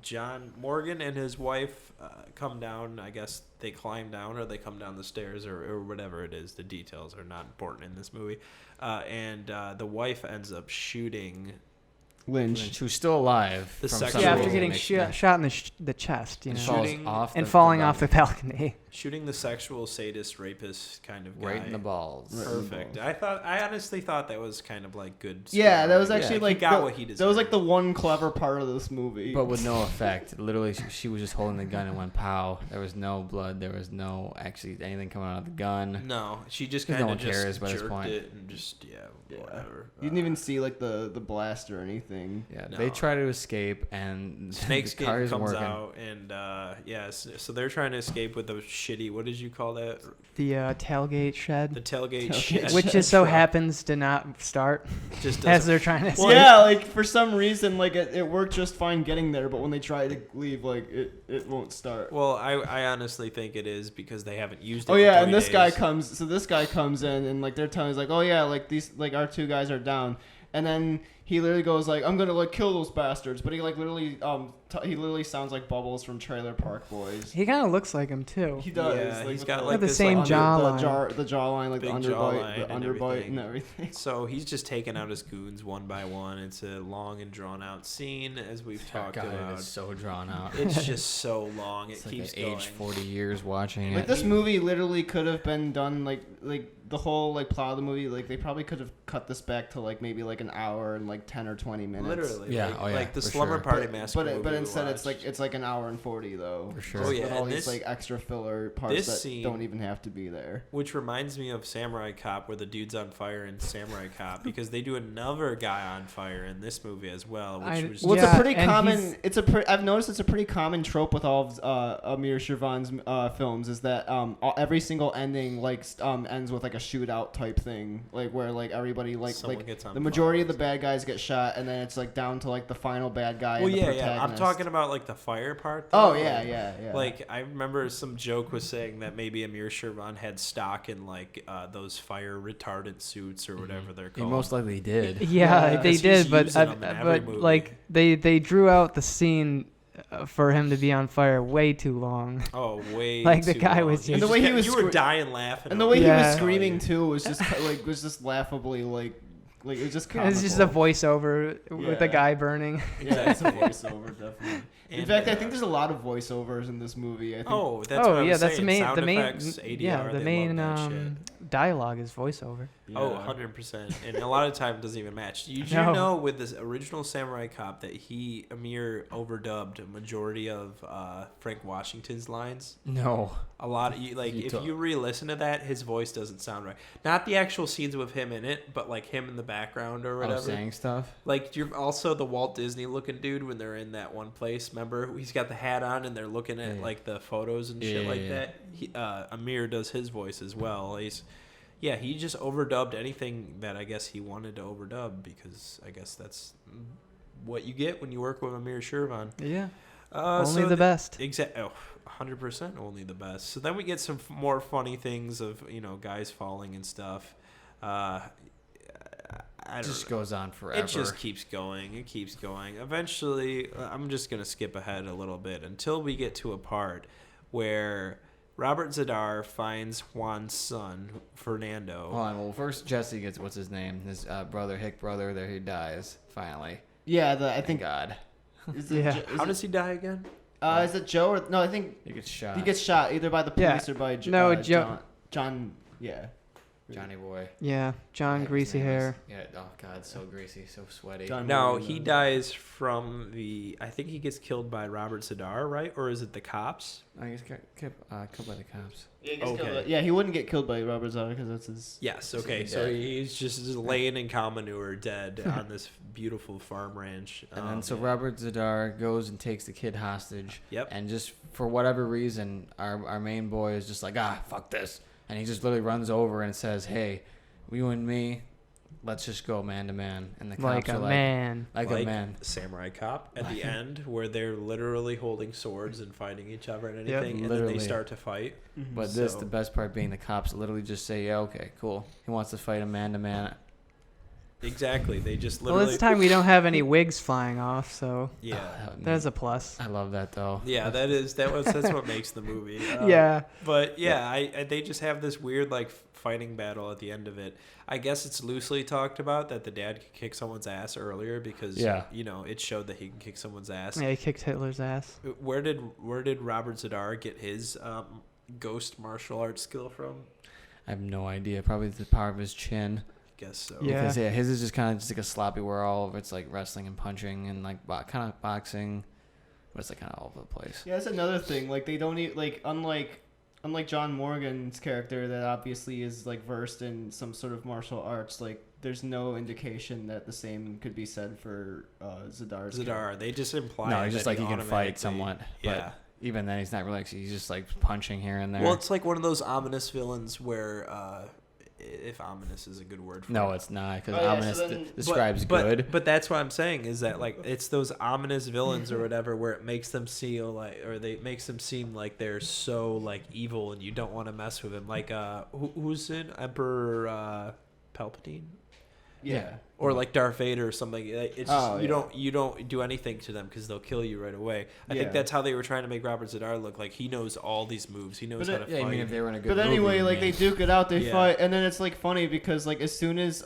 John Morgan and his wife come down. I guess they climb down, or they come down the stairs, or whatever it is. The details are not important in this movie. And the wife ends up shooting Lynch, who's still alive. After getting shot in the chest, you know, falling off the balcony. Shooting the sexual sadist rapist kind of guy. Right in the balls. Perfect. I honestly thought that was kind of like good. Yeah, that was actually like he got what he deserved. That was like the one clever part of this movie. But with no effect. Literally, she was just holding the gun and went pow. There was no blood. There was no actually anything coming out of the gun. No, she just kind of no one cares by this jerked point. it and just whatever. You didn't even see like the blast or anything. Yeah, No. they try to escape and Snakeskin the car comes working. out and so they're trying to escape with a shitty. What did you call that? The tailgate shed. The tailgate shed, which just so happens to not start just as they're trying to. Well, yeah, like for some reason, like it worked just fine getting there, but when they try to leave, like it won't start. Well, I honestly think it is because they haven't used it. Oh yeah, in and 3 this days. guy comes. So this guy comes in and like they're telling us like, oh yeah, like these like our 2 guys are down, and then he literally goes like, I'm gonna like kill those bastards, but he like literally he literally sounds like Bubbles from Trailer Park Boys. He kind of looks like him too. He does. Yeah, like, he's got the like this, same like, jawline. The jawline, like Big the jawline underbite, and and everything. So he's just taking out his goons one by one. It's a long and drawn out scene, as we've talked about. It's so drawn out. It's just so long. It It's keeps like going. age 40 years watching Like it. this movie literally could have been done like the whole like plot of the movie. Like they probably could have cut this back to like maybe like an hour and like 10 or 20 minutes. Literally, Yeah, like the for Slumber sure. Party Massacre. But movie instead we it's like an hour and 40 though. For sure. Just Oh, yeah, with all and these this- like extra filler parts this that scene- don't even have to be there. Which reminds me of Samurai Cop, where the dude's on fire in Samurai Cop, because they do another guy on fire in this movie as well, which was Well, Yeah, it's a pretty and common. I've noticed it's a pretty common trope with all of Amir Shervan's films is that every single ending ends with like a shootout type thing, like where like everybody Someone gets on the majority of the bad guys get shot, and then it's like down to like the final bad guy. Well, and the yeah. protagonist. I'm talking about like the fire part. Oh though. yeah. Like I remember some joke was saying that maybe Amir Shervan had stock in like those fire retardant suits or whatever they're He called. most likely did. Yeah, Yeah, they 'cause did, he's but using them in every movie. like they drew out the scene for him to be on fire way too long. Oh, way Like, the too guy long. was You just- And the way he kept- was you were scre- dying laughing. and the way he Yeah. was screaming too was just was just laughably like it was just comical. It's just a voiceover with a Yeah. guy burning. Yeah, it's a voiceover definitely. In And, fact, I think there's a lot of voiceovers in this movie. I think. Oh, that's what I was yeah, that's saying. the main Sound the main effects, ADR, yeah the they main love that shit. dialogue is voiceover. Oh, Yeah. 100%. And a lot of time it doesn't even match. Did you No. know with this original Samurai Cop that Amir overdubbed a majority of Frank Washington's lines? No. A lot of if you re-listen to that, his voice doesn't sound right. Not the actual scenes with him in it, but like him in the background or whatever. Saying stuff. Like you're also the Walt Disney looking dude when they're in that one place. Remember, he's got the hat on and they're looking at like the photos and shit like that. Amir does his voice as well. He just overdubbed anything that I guess he wanted to overdub because I guess that's what you get when you work with Amir Shervan. Yeah, Only only the best. Exactly. 100% only the best. So then we get some more funny things of guys falling and stuff. It just goes on forever. It just keeps going. It keeps going. Eventually, I'm just going to skip ahead a little bit until we get to a part where Robert Zadar finds Juan's son, Fernando. Hold on. Well, first Jesse gets what's his name? His brother, Hick brother. There he dies finally. Yeah, I Thank think. God. Is Yeah. How does he die again? Is it Joe or no? I think He gets shot. he gets shot either by the police Yeah. or by No, Joe- John. Yeah. Johnny Boy. Yeah, John His Greasy name is- hair. Yeah. Oh God, so greasy, so sweaty. John No, Morgan, he though. dies from I think he gets killed by Robert Zadar, right? Or is it the cops? I guess got killed by the cops. Yeah, he gets Okay. killed by- yeah, he wouldn't get killed by Robert Zoller because that's his. Yes, okay. He's So dead. he's just laying in cow manure dead on this beautiful farm ranch. And then so Robert Zadar goes and takes the kid hostage. Yep. And just for whatever reason, our main boy is just like, fuck this. And he just literally runs over and says, hey, you and me, let's just go man to man, and the cops like are a man, like a man. Samurai Cop at the end, where they're literally holding swords and fighting each other and Yep. anything, and Literally. then they start to fight. Mm-hmm. But the best part being the cops literally just say, yeah, okay, cool. He wants to fight a man to man. Exactly. They just well, literally. this time we don't have any wigs flying off, so Yeah. that's a plus. I love that though. Yeah, that's what makes the movie. Yeah. But yeah, they just have this weird like fighting battle at the end of it. I guess it's loosely talked about that the dad could kick someone's ass earlier because it showed that he can kick someone's ass. Yeah, he kicked Hitler's ass. Where did Robert Zadar get his ghost martial arts skill from? I have no idea. Probably the power of his chin. Guess so. Yeah. Because his is just kind of just like a sloppy where all of it's like wrestling and punching and like kind of boxing, but it's like kind of all over the place. Yeah, that's another thing. Like they don't need like unlike John Morgan's character that obviously is like versed in some sort of martial arts. Like there's no indication that the same could be said for Zadar's character. They just imply. No, he's just like he can fight automatically- somewhat. Yeah. But even then, he's not really. He's just like punching here and there. Well, it's like one of those ominous villains where, if ominous is a good word for it. No, it's not, because Oh, yeah, ominous so then- describes good. But that's what I'm saying is that like it's those ominous villains or whatever where it makes them makes them seem like they're so like evil and you don't want to mess with them. Like who's in Emperor Palpatine? Yeah. Or like Darth Vader or something. It's Oh, just, you don't do anything to them because they'll kill you right away. I think that's how they were trying to make Robert Zadar look like. He knows all these moves. He knows how to fight. I mean, if they were in a good But movie, anyway, like they duke it out, they Yeah. fight, and then it's like funny because like as soon as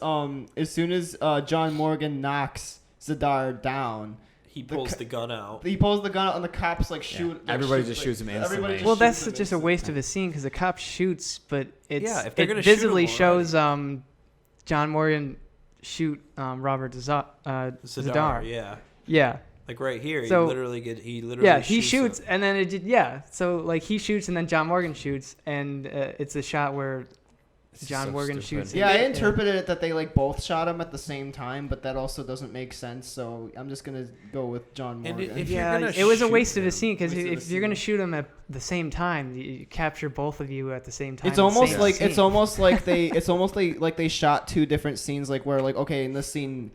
John Morgan knocks Zadar down, he pulls the gun out. he pulls the gun out and the cops like shoot. Like, Everybody just shoots him instantly. everybody just Well, shoots that's him just a instantly. waste of a scene because the cop shoots, but If they're it gonna shoot him visibly already. shows John Morgan shoot Robert Zadar. Yeah. Yeah. Like right here, So- he literally Yeah, he shoots him. and then it did. Yeah, so like he shoots and then John Morgan shoots, and it's a shot where John so Morgan stupid. shoots. Yeah, I him. interpreted it that they like both shot him at the same time, but that also doesn't make sense. So I'm just gonna go with John And Morgan. if you're Yeah, gonna it was a shoot waste of him- a scene because Waste of a if you're gonna scene. shoot him at the same time, you capture both of you at the same time. It's in the almost same like scene. it's almost like they shot two different scenes. Like where like okay, in this scene,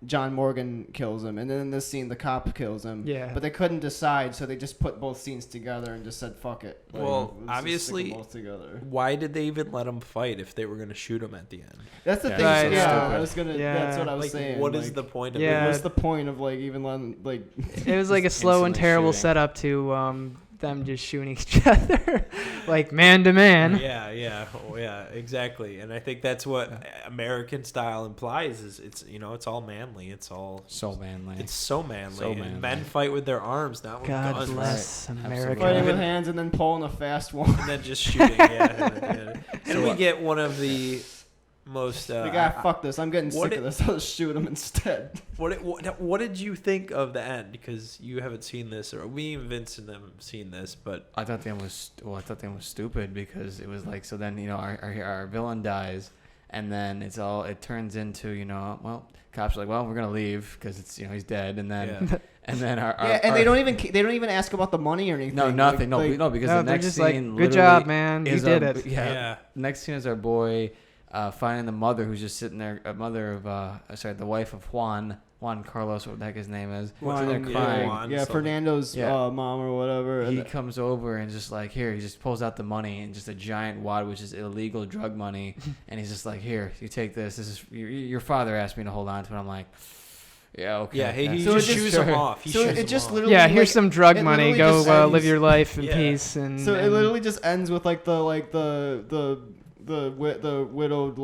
John Morgan kills him, and then in this scene the cop kills him. Yeah. But they couldn't decide, so they just put both scenes together and just said fuck it. Like, Well, let's just stick 'em obviously- both together. Why did they even let him fight if they were going to shoot him at the end? That's the Yeah, thing. Right, Yeah, stupid. I was gonna. Yeah. That's what I was Like, saying. what is like, the point of Yeah. it? What's the point of like even letting like? It was like a slow and Instantly terrible shooting. setup to them just shooting each other, like man to man. Yeah, exactly. And I think that's what American style implies is it's all manly. It's all So manly. It's so manly. So And manly. men fight with their arms, not with God guns. bless Right. America. Fighting with Even- hands and then pulling a fast one. And then just shooting. Yeah. And So we what- get one of the most. Like, fuck this. I'm getting what sick of this. I'll just shoot him instead. What did you think of the end? Because you haven't seen this, or we and Vince and them have seen this, but I thought the end was stupid because it was like, so then our villain dies, and then it turns into cops are like, well, we're gonna leave because it's he's dead, and then and then they don't even ask about the money or anything. no, nothing, Like, because No, the they're next just scene like, good job, literally man. You is did our- it. Yeah. Next scene is our boy finding the mother who's just sitting there, mother of the wife of Juan Carlos, what the heck his name is. Juan, They're crying. Juan. Yeah, something. Fernando's Yeah. mom or whatever. He And comes over and just like, here, he just pulls out the money and just a giant wad, which is illegal drug money, and he's just like, here, you take this. This is your father asked me to hold on to it. I'm like, yeah, okay. yeah, he So just it just- shoos him off. He so shoos it him just off. literally Yeah, here's like, some drug it money. literally Go just live ends- your life in Yeah. peace. And So it and- literally just ends with like the widowed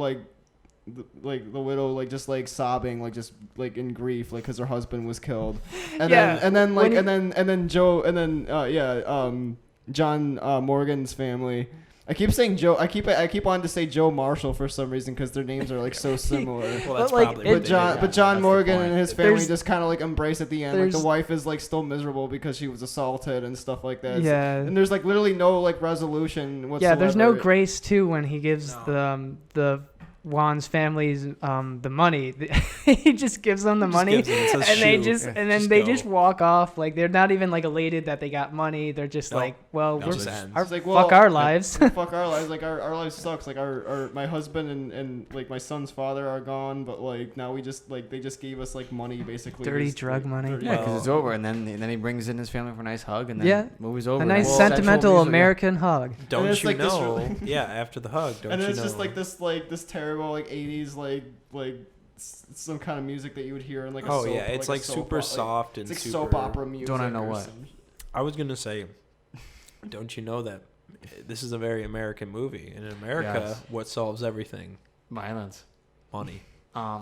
the widow like just like sobbing like just like in grief like because her husband was killed, and Yeah, then when John Morgan's family. I keep saying Joe. I keep wanting to say Joe Marshall for some reason because their names are like so similar. Well, that's But, like, probably it- what But they John, did. but John that's the Morgan point. and his family There's- just kind of like embrace at the end. Like the there's- wife is like still miserable because she was assaulted and stuff like that. Yeah. And there's like literally no like resolution whatsoever. Yeah, there's no grace too when he gives No. the Juan's family's the money. He just gives them the money, and then they just walk off. Like they're not even like elated that they got money. They're just like, well, fuck our lives. Fuck our lives. Like our lives sucks. Like our my husband and like my son's father are gone, but like now we just like they just gave us like money basically. Dirty drug money. Yeah, because it's over, and then he brings in his family for a nice hug, and then movie's over. A nice sentimental American hug. Don't you know? Yeah, after the hug. And then it's just like this terrible like 80s like some kind of music that you would hear in like a soap, it's like super soft and it's like super soap opera music. Don't I know what? I was gonna say, don't you know that this is a very American movie? And in America, what solves everything? Violence, money,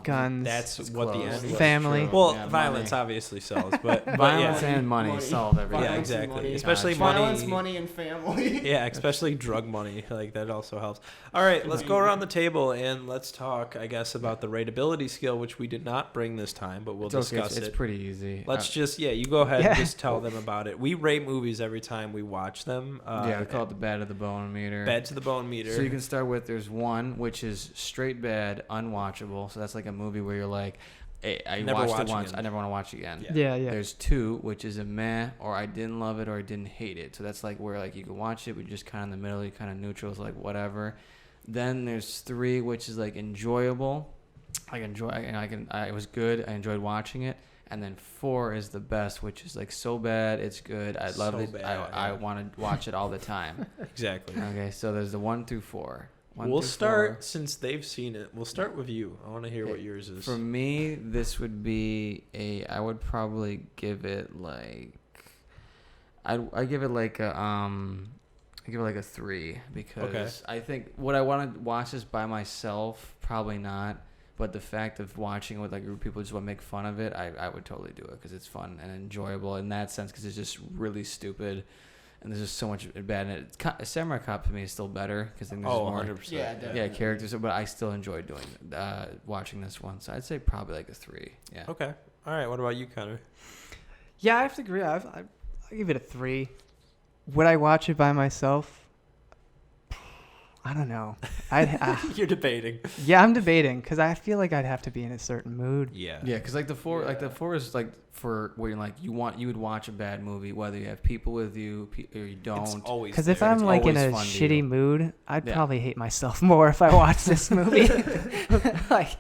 guns. That's what the end was. Family. Well, violence obviously sells, but violence and money solve everything. Yeah, exactly. Especially violence, money, and family. Yeah, especially drug money. Like that also helps. All right, let's go around the table and let's talk, I guess, about the rateability scale, which we did not bring this time, but we'll discuss it. It's pretty easy. Let's you go ahead and just tell them about it. We rate movies every time we watch them. We call it the bad to the bone meter. Bad to the bone meter. So you can start with there's 1, which is straight bad, unwatchable. So that's like a movie where you're like, hey, I watched it once, I never want to watch it again. Yeah. There's 2, which is a meh, or I didn't love it, or I didn't hate it. So that's like where like you can watch it, but you're just kind of in the middle, you're kind of neutral, it's like whatever. Then there's 3, which is like enjoyable. It was good. I enjoyed watching it. And then 4 is the best, which is like so bad it's good. I love it. I want to watch it all the time. Exactly. Okay, so there's the 1 through 4. We'll start, since they've seen it, we'll start with you. I want to hear what yours is. For me, this would be I would probably give it like, I give it like a 3 because I think would I want to watch this by myself? Probably not. But the fact of watching it with like a group of people just want to make fun of it, I would totally do it because it's fun and enjoyable in that sense because it's just really stupid. And there's just so much bad in it. Samurai Cop to me is still better because there's more 100%. Characters, but I still enjoy watching this one. So I'd say probably like a 3. Yeah. Okay. All right. What about you, Connor? Yeah, I have to agree. I give it a 3. Would I watch it by myself? I don't know. You're debating. Yeah, I'm debating because I feel like I'd have to be in a certain mood. Yeah. Yeah, because like the 4 is like for where you're like you would watch a bad movie whether you have people with you or you don't. It's always because if I'm like in a shitty mood, I'd probably hate myself more if I watched this movie. Like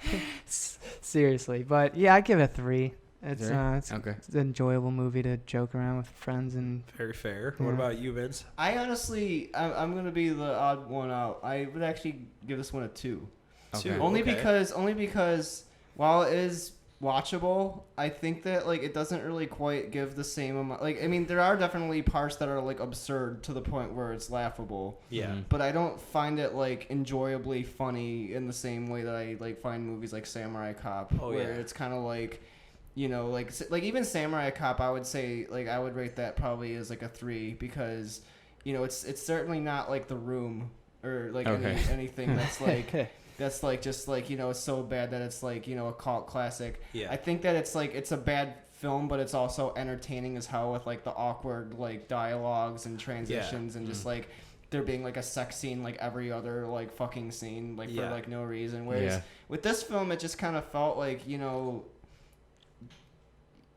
seriously, but yeah, I give it a 3. It's an enjoyable movie to joke around with friends and. Very fair. Yeah. What about you, Vince? I honestly, I'm gonna be the odd one out. I would actually give this one a 2. Okay. Only because while it is watchable, I think that like it doesn't really quite give the same amount. Like I mean, there are definitely parts that are like absurd to the point where it's laughable. Yeah. Mm-hmm. But I don't find it like enjoyably funny in the same way that I like find movies like Samurai Cop, where it's kind of like. You know, like even Samurai Cop, I would say, like, I would rate that probably as, like, a 3 because, you know, it's certainly not, like, The Room or, like, anything that's, like, just, like, you know, it's so bad that it's, like, you know, a cult classic. Yeah. I think that it's, like, it's a bad film, but it's also entertaining as hell with, like, the awkward, like, dialogues and transitions and just, like, there being, like, a sex scene, like, every other, like, fucking scene, like, for, like, no reason. Whereas with this film, it just kind of felt like, you know...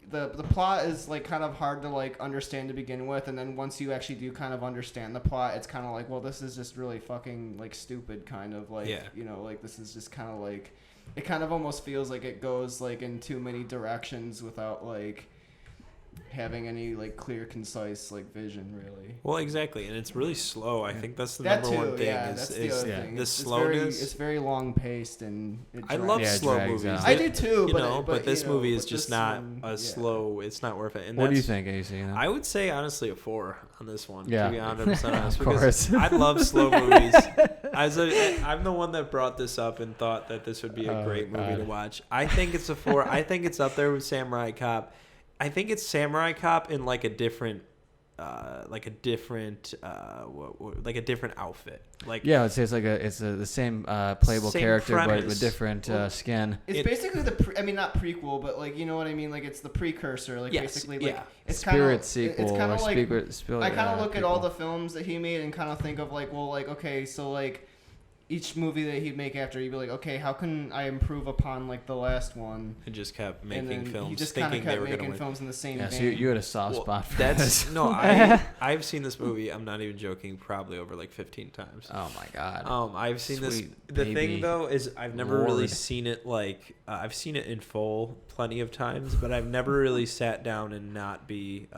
The plot is like kind of hard to like understand to begin with, and then once you actually do kind of understand the plot, it's kind of like, well, this is just really fucking like stupid, kind of like you know, like this is just kind of like it kind of almost feels like it goes like in too many directions without like having any like clear, concise like vision, really. Well, exactly, and it's really slow. I think that's the number one thing. That's the other thing. The slowness. It's very long paced, and I love slow movies. I do too, but this movie is just not slow. It's not worth it. And what do you think, AC? I would say honestly a 4 on this one. Yeah, to be 100% honest, of course. I love slow movies. I'm the one that brought this up and thought that this would be a great movie to watch. I think it's a 4. I think it's up there with Samurai Cop. I think it's Samurai Cop in like a different outfit. Like I'd say it's the same playable character premise. but with different skin. It's basically not prequel, but like you know what I mean. Like it's the precursor. Like basically, like it's Spirit sequel. It's kind of like I kind of look at all the films that he made and kind of think of like, well, like okay, so like. each movie that he'd make after, he'd be like, okay, how can I improve upon like the last one? And just kept making films. He just kind of kept making films in the same vein. So you had a soft spot for this. No, I've seen this movie. I'm not even joking. Probably over like 15 times. Oh my god. I've seen this. The thing though is I've never really seen it like I've seen it in full plenty of times, but I've never really sat down and not be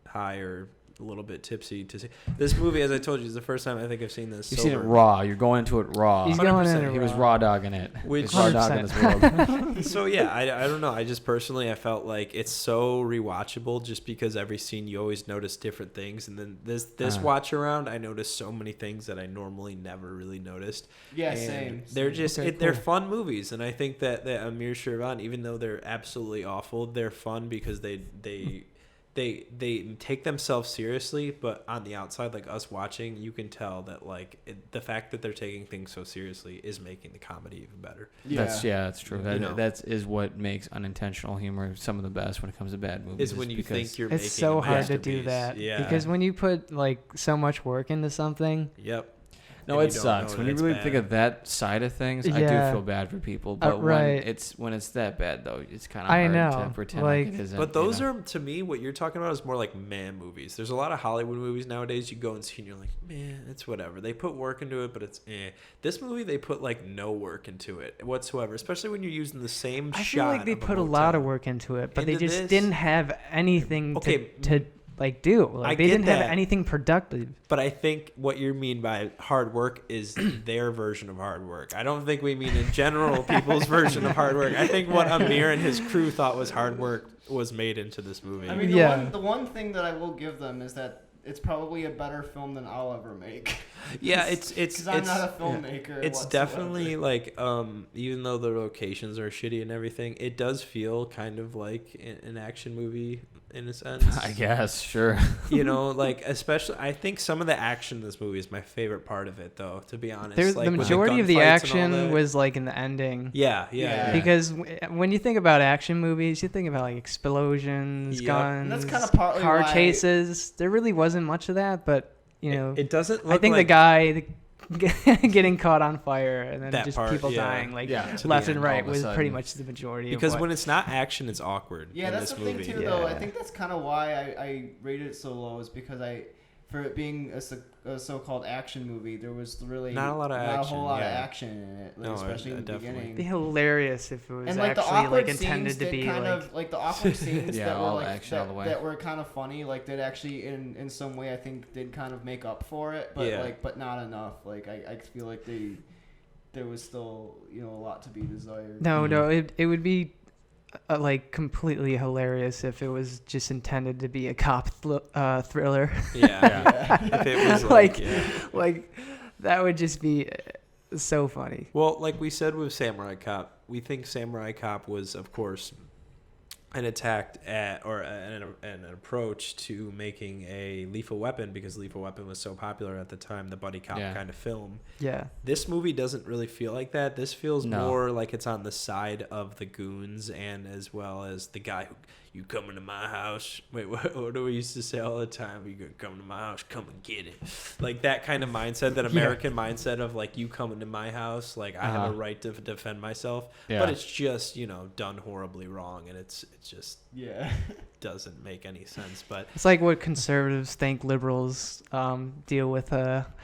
high or a little bit tipsy to see this movie. As I told you, is the first time I think I've seen this. You've seen it raw. You're going into it raw. He's going into it. He was raw dogging it. Which raw dogging this world. So yeah, I don't know. I just personally I felt like it's so rewatchable just because every scene you always notice different things, and then this watch around I noticed so many things that I normally never really noticed. Yeah, and same. They're just they're fun movies, and I think that Amir Shervan, even though they're absolutely awful, they're fun because they take themselves seriously, but on the outside, like us watching, you can tell that like the fact that they're taking things so seriously is making the comedy even better. Yeah, that's true. That is what makes unintentional humor some of the best when it comes to bad movies. Is when you think you're making it's so a hard to masterpiece. do that. Yeah. Because when you put like so much work into something. Yep. No, it sucks. When you really think of that side of things, I do feel bad for people. But when it's that bad, though, it's kind of hard to pretend like it isn't. But those are, to me, what you're talking about is more like man movies. There's a lot of Hollywood movies nowadays you go and see and you're like, man, it's whatever. They put work into it, but it's eh. This movie, they put like no work into it whatsoever, especially when you're using the same shot. I feel like they put a lot of work into it, but they just didn't have anything to like do. Like, they didn't have anything productive. But I think what you mean by hard work is their version of hard work. I don't think we mean in general people's version of hard work. I think what Amir and his crew thought was hard work was made into this movie. I mean, the one thing that I will give them is that it's probably a better film than I'll ever make. Yeah, it's because I'm not a filmmaker. It's definitely like even though the locations are shitty and everything, it does feel kind of like an action movie in a sense. I guess, sure. You know, like especially I think some of the action in this movie is my favorite part of it, though. To be honest, like, the majority of the action was like in the ending. Yeah. Because when you think about action movies, you think about like explosions, guns, and that's kind of partly car chases. There really wasn't much of that, but you know, it doesn't. Look I think like the guy getting caught on fire and then just part, people dying like left and right was pretty much the majority. Because when it's not action, it's awkward. Yeah, that's the thing too, though. I think that's kind of why I rated it so low, is because for it being a so-called action movie, there was really not a whole lot of action in it, like, especially in the beginning. It'd be hilarious if it was and, like, actually like intended to be kind of like the awkward scenes that were like that were kind of funny, like that actually in some way I think did kind of make up for it, but but not enough. Like I feel like there was still a lot to be desired. No, it would be like completely hilarious if it was just intended to be a cop thriller. If it was like that would just be so funny. Well, like we said with Samurai Cop, we think Samurai Cop was, of course, an attack at or an approach to making a Lethal Weapon, because Lethal Weapon was so popular at the time, the buddy cop kind of film. Yeah. This movie doesn't really feel like that. This feels more like it's on the side of the goons, and as well as the guy who, you coming to my house? Wait, what do we used to say all the time? You gonna come to my house? Come and get it. Like that kind of mindset, that American mindset of like, you coming to my house, like I have a right to defend myself. Yeah. But it's just, done horribly wrong, and it's just doesn't make any sense. But it's like what conservatives think liberals deal with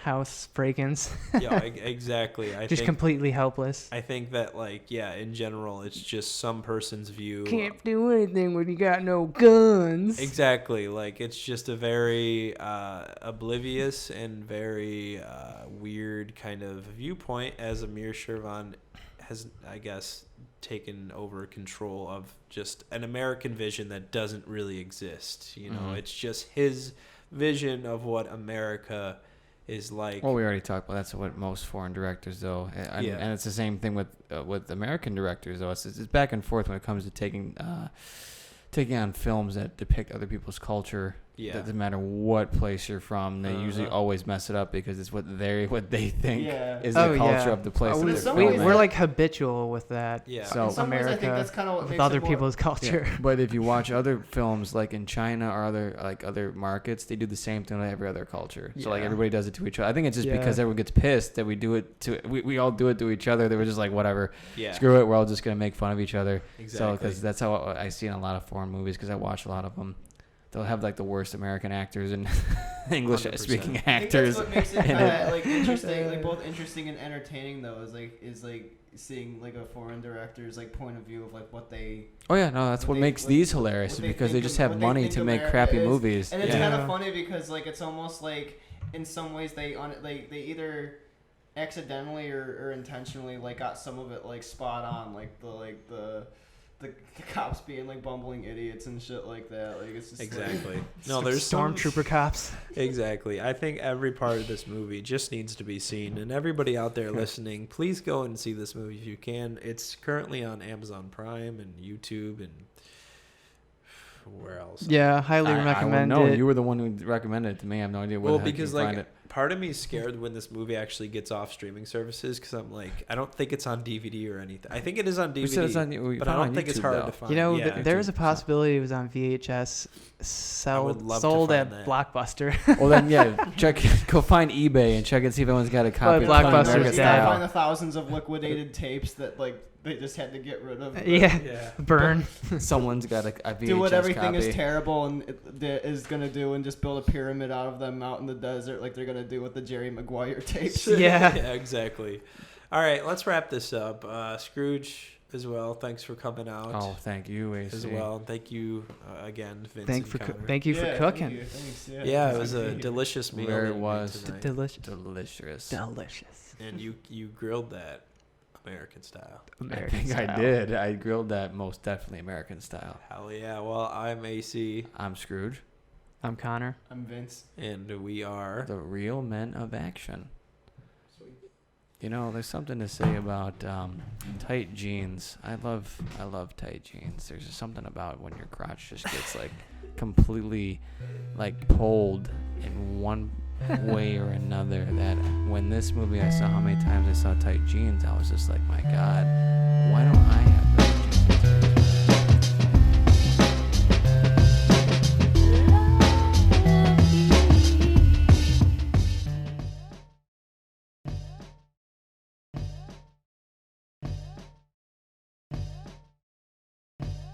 house break-ins. Yeah, exactly. I think completely helpless. I think that in general, it's just some person's view. Can't do anything when you got no guns. Exactly. Like, it's just a very oblivious and very weird kind of viewpoint, as Amir Shervan has, I guess, taken over control of just an American vision that doesn't really exist. It's just his vision of what America is like. Well, we already talked about that's what most foreign directors, though, and it's the same thing with American directors, though. It's back and forth when it comes to taking on films that depict other people's culture Yeah. Doesn't matter what place you're from, they usually always mess it up because it's what they think is the culture of the place. We're like habitual with that. Yeah. So America, I think that's kind of what with other people's culture. Yeah. But if you watch other films like in China or other markets, they do the same thing with every other culture. So like everybody does it to each other. I think it's just because everyone gets pissed that we do it to we all do it to each other. They were just like, whatever, screw it. We're all just gonna make fun of each other. Exactly. So because that's how I see in a lot of foreign movies because I watch a lot of them. They'll have like the worst American actors and English speaking actors. I think that's what makes it kind of like interesting, like both interesting and entertaining though. Is seeing like a foreign director's like point of view of like what they. Oh yeah, no, that's what makes these hilarious because they just have money to make crappy movies. And it's kind of funny because like it's almost like in some ways they either accidentally or intentionally like got some of it like spot on, like the cops being like bumbling idiots and shit like that. Like it's just exactly. Like, no, there's stormtrooper cops. Exactly. I think every part of this movie just needs to be seen, and everybody out there listening, please go and see this movie if you can. It's currently on Amazon Prime and YouTube and where else? Yeah, highly recommend it. No, you were the one who recommended it to me. I have no idea where the heck you find it. Part of me is scared when this movie actually gets off streaming services because I'm like, I don't think it's on DVD or anything. I think it is on DVD, but I don't think it's hard to find. You know, there's a possibility it was on VHS sold at Blockbuster. Well, then, go find eBay and check and see if anyone's got a copy. Blockbuster's dead. Find the thousands of liquidated tapes that like they just had to get rid of. Burn. Someone's got a VHS do what everything copy. is terrible and is gonna do, and just build a pyramid out of them out in the desert, like they're gonna do with the Jerry Maguire tapes. Yeah, exactly. All right, let's wrap this up. Scrooge as well. Thanks for coming out. Oh, thank you, AC. As well. Thank you again, Vince. Thank you for cooking. Thank you. Thanks. Yeah, it was a delicious meal. Where it was delicious. And you grilled that American style. I think I did. I grilled that most definitely American style. Hell yeah. Well, I'm AC. I'm Scrooge. I'm Connor. I'm Vince. And we are the Real Men of Action. Sweet. You know, there's something to say about tight jeans. I love tight jeans. There's just something about when your crotch just gets like completely like pulled in one way or another, that when this movie I saw how many times I saw tight jeans, I was just like, my God,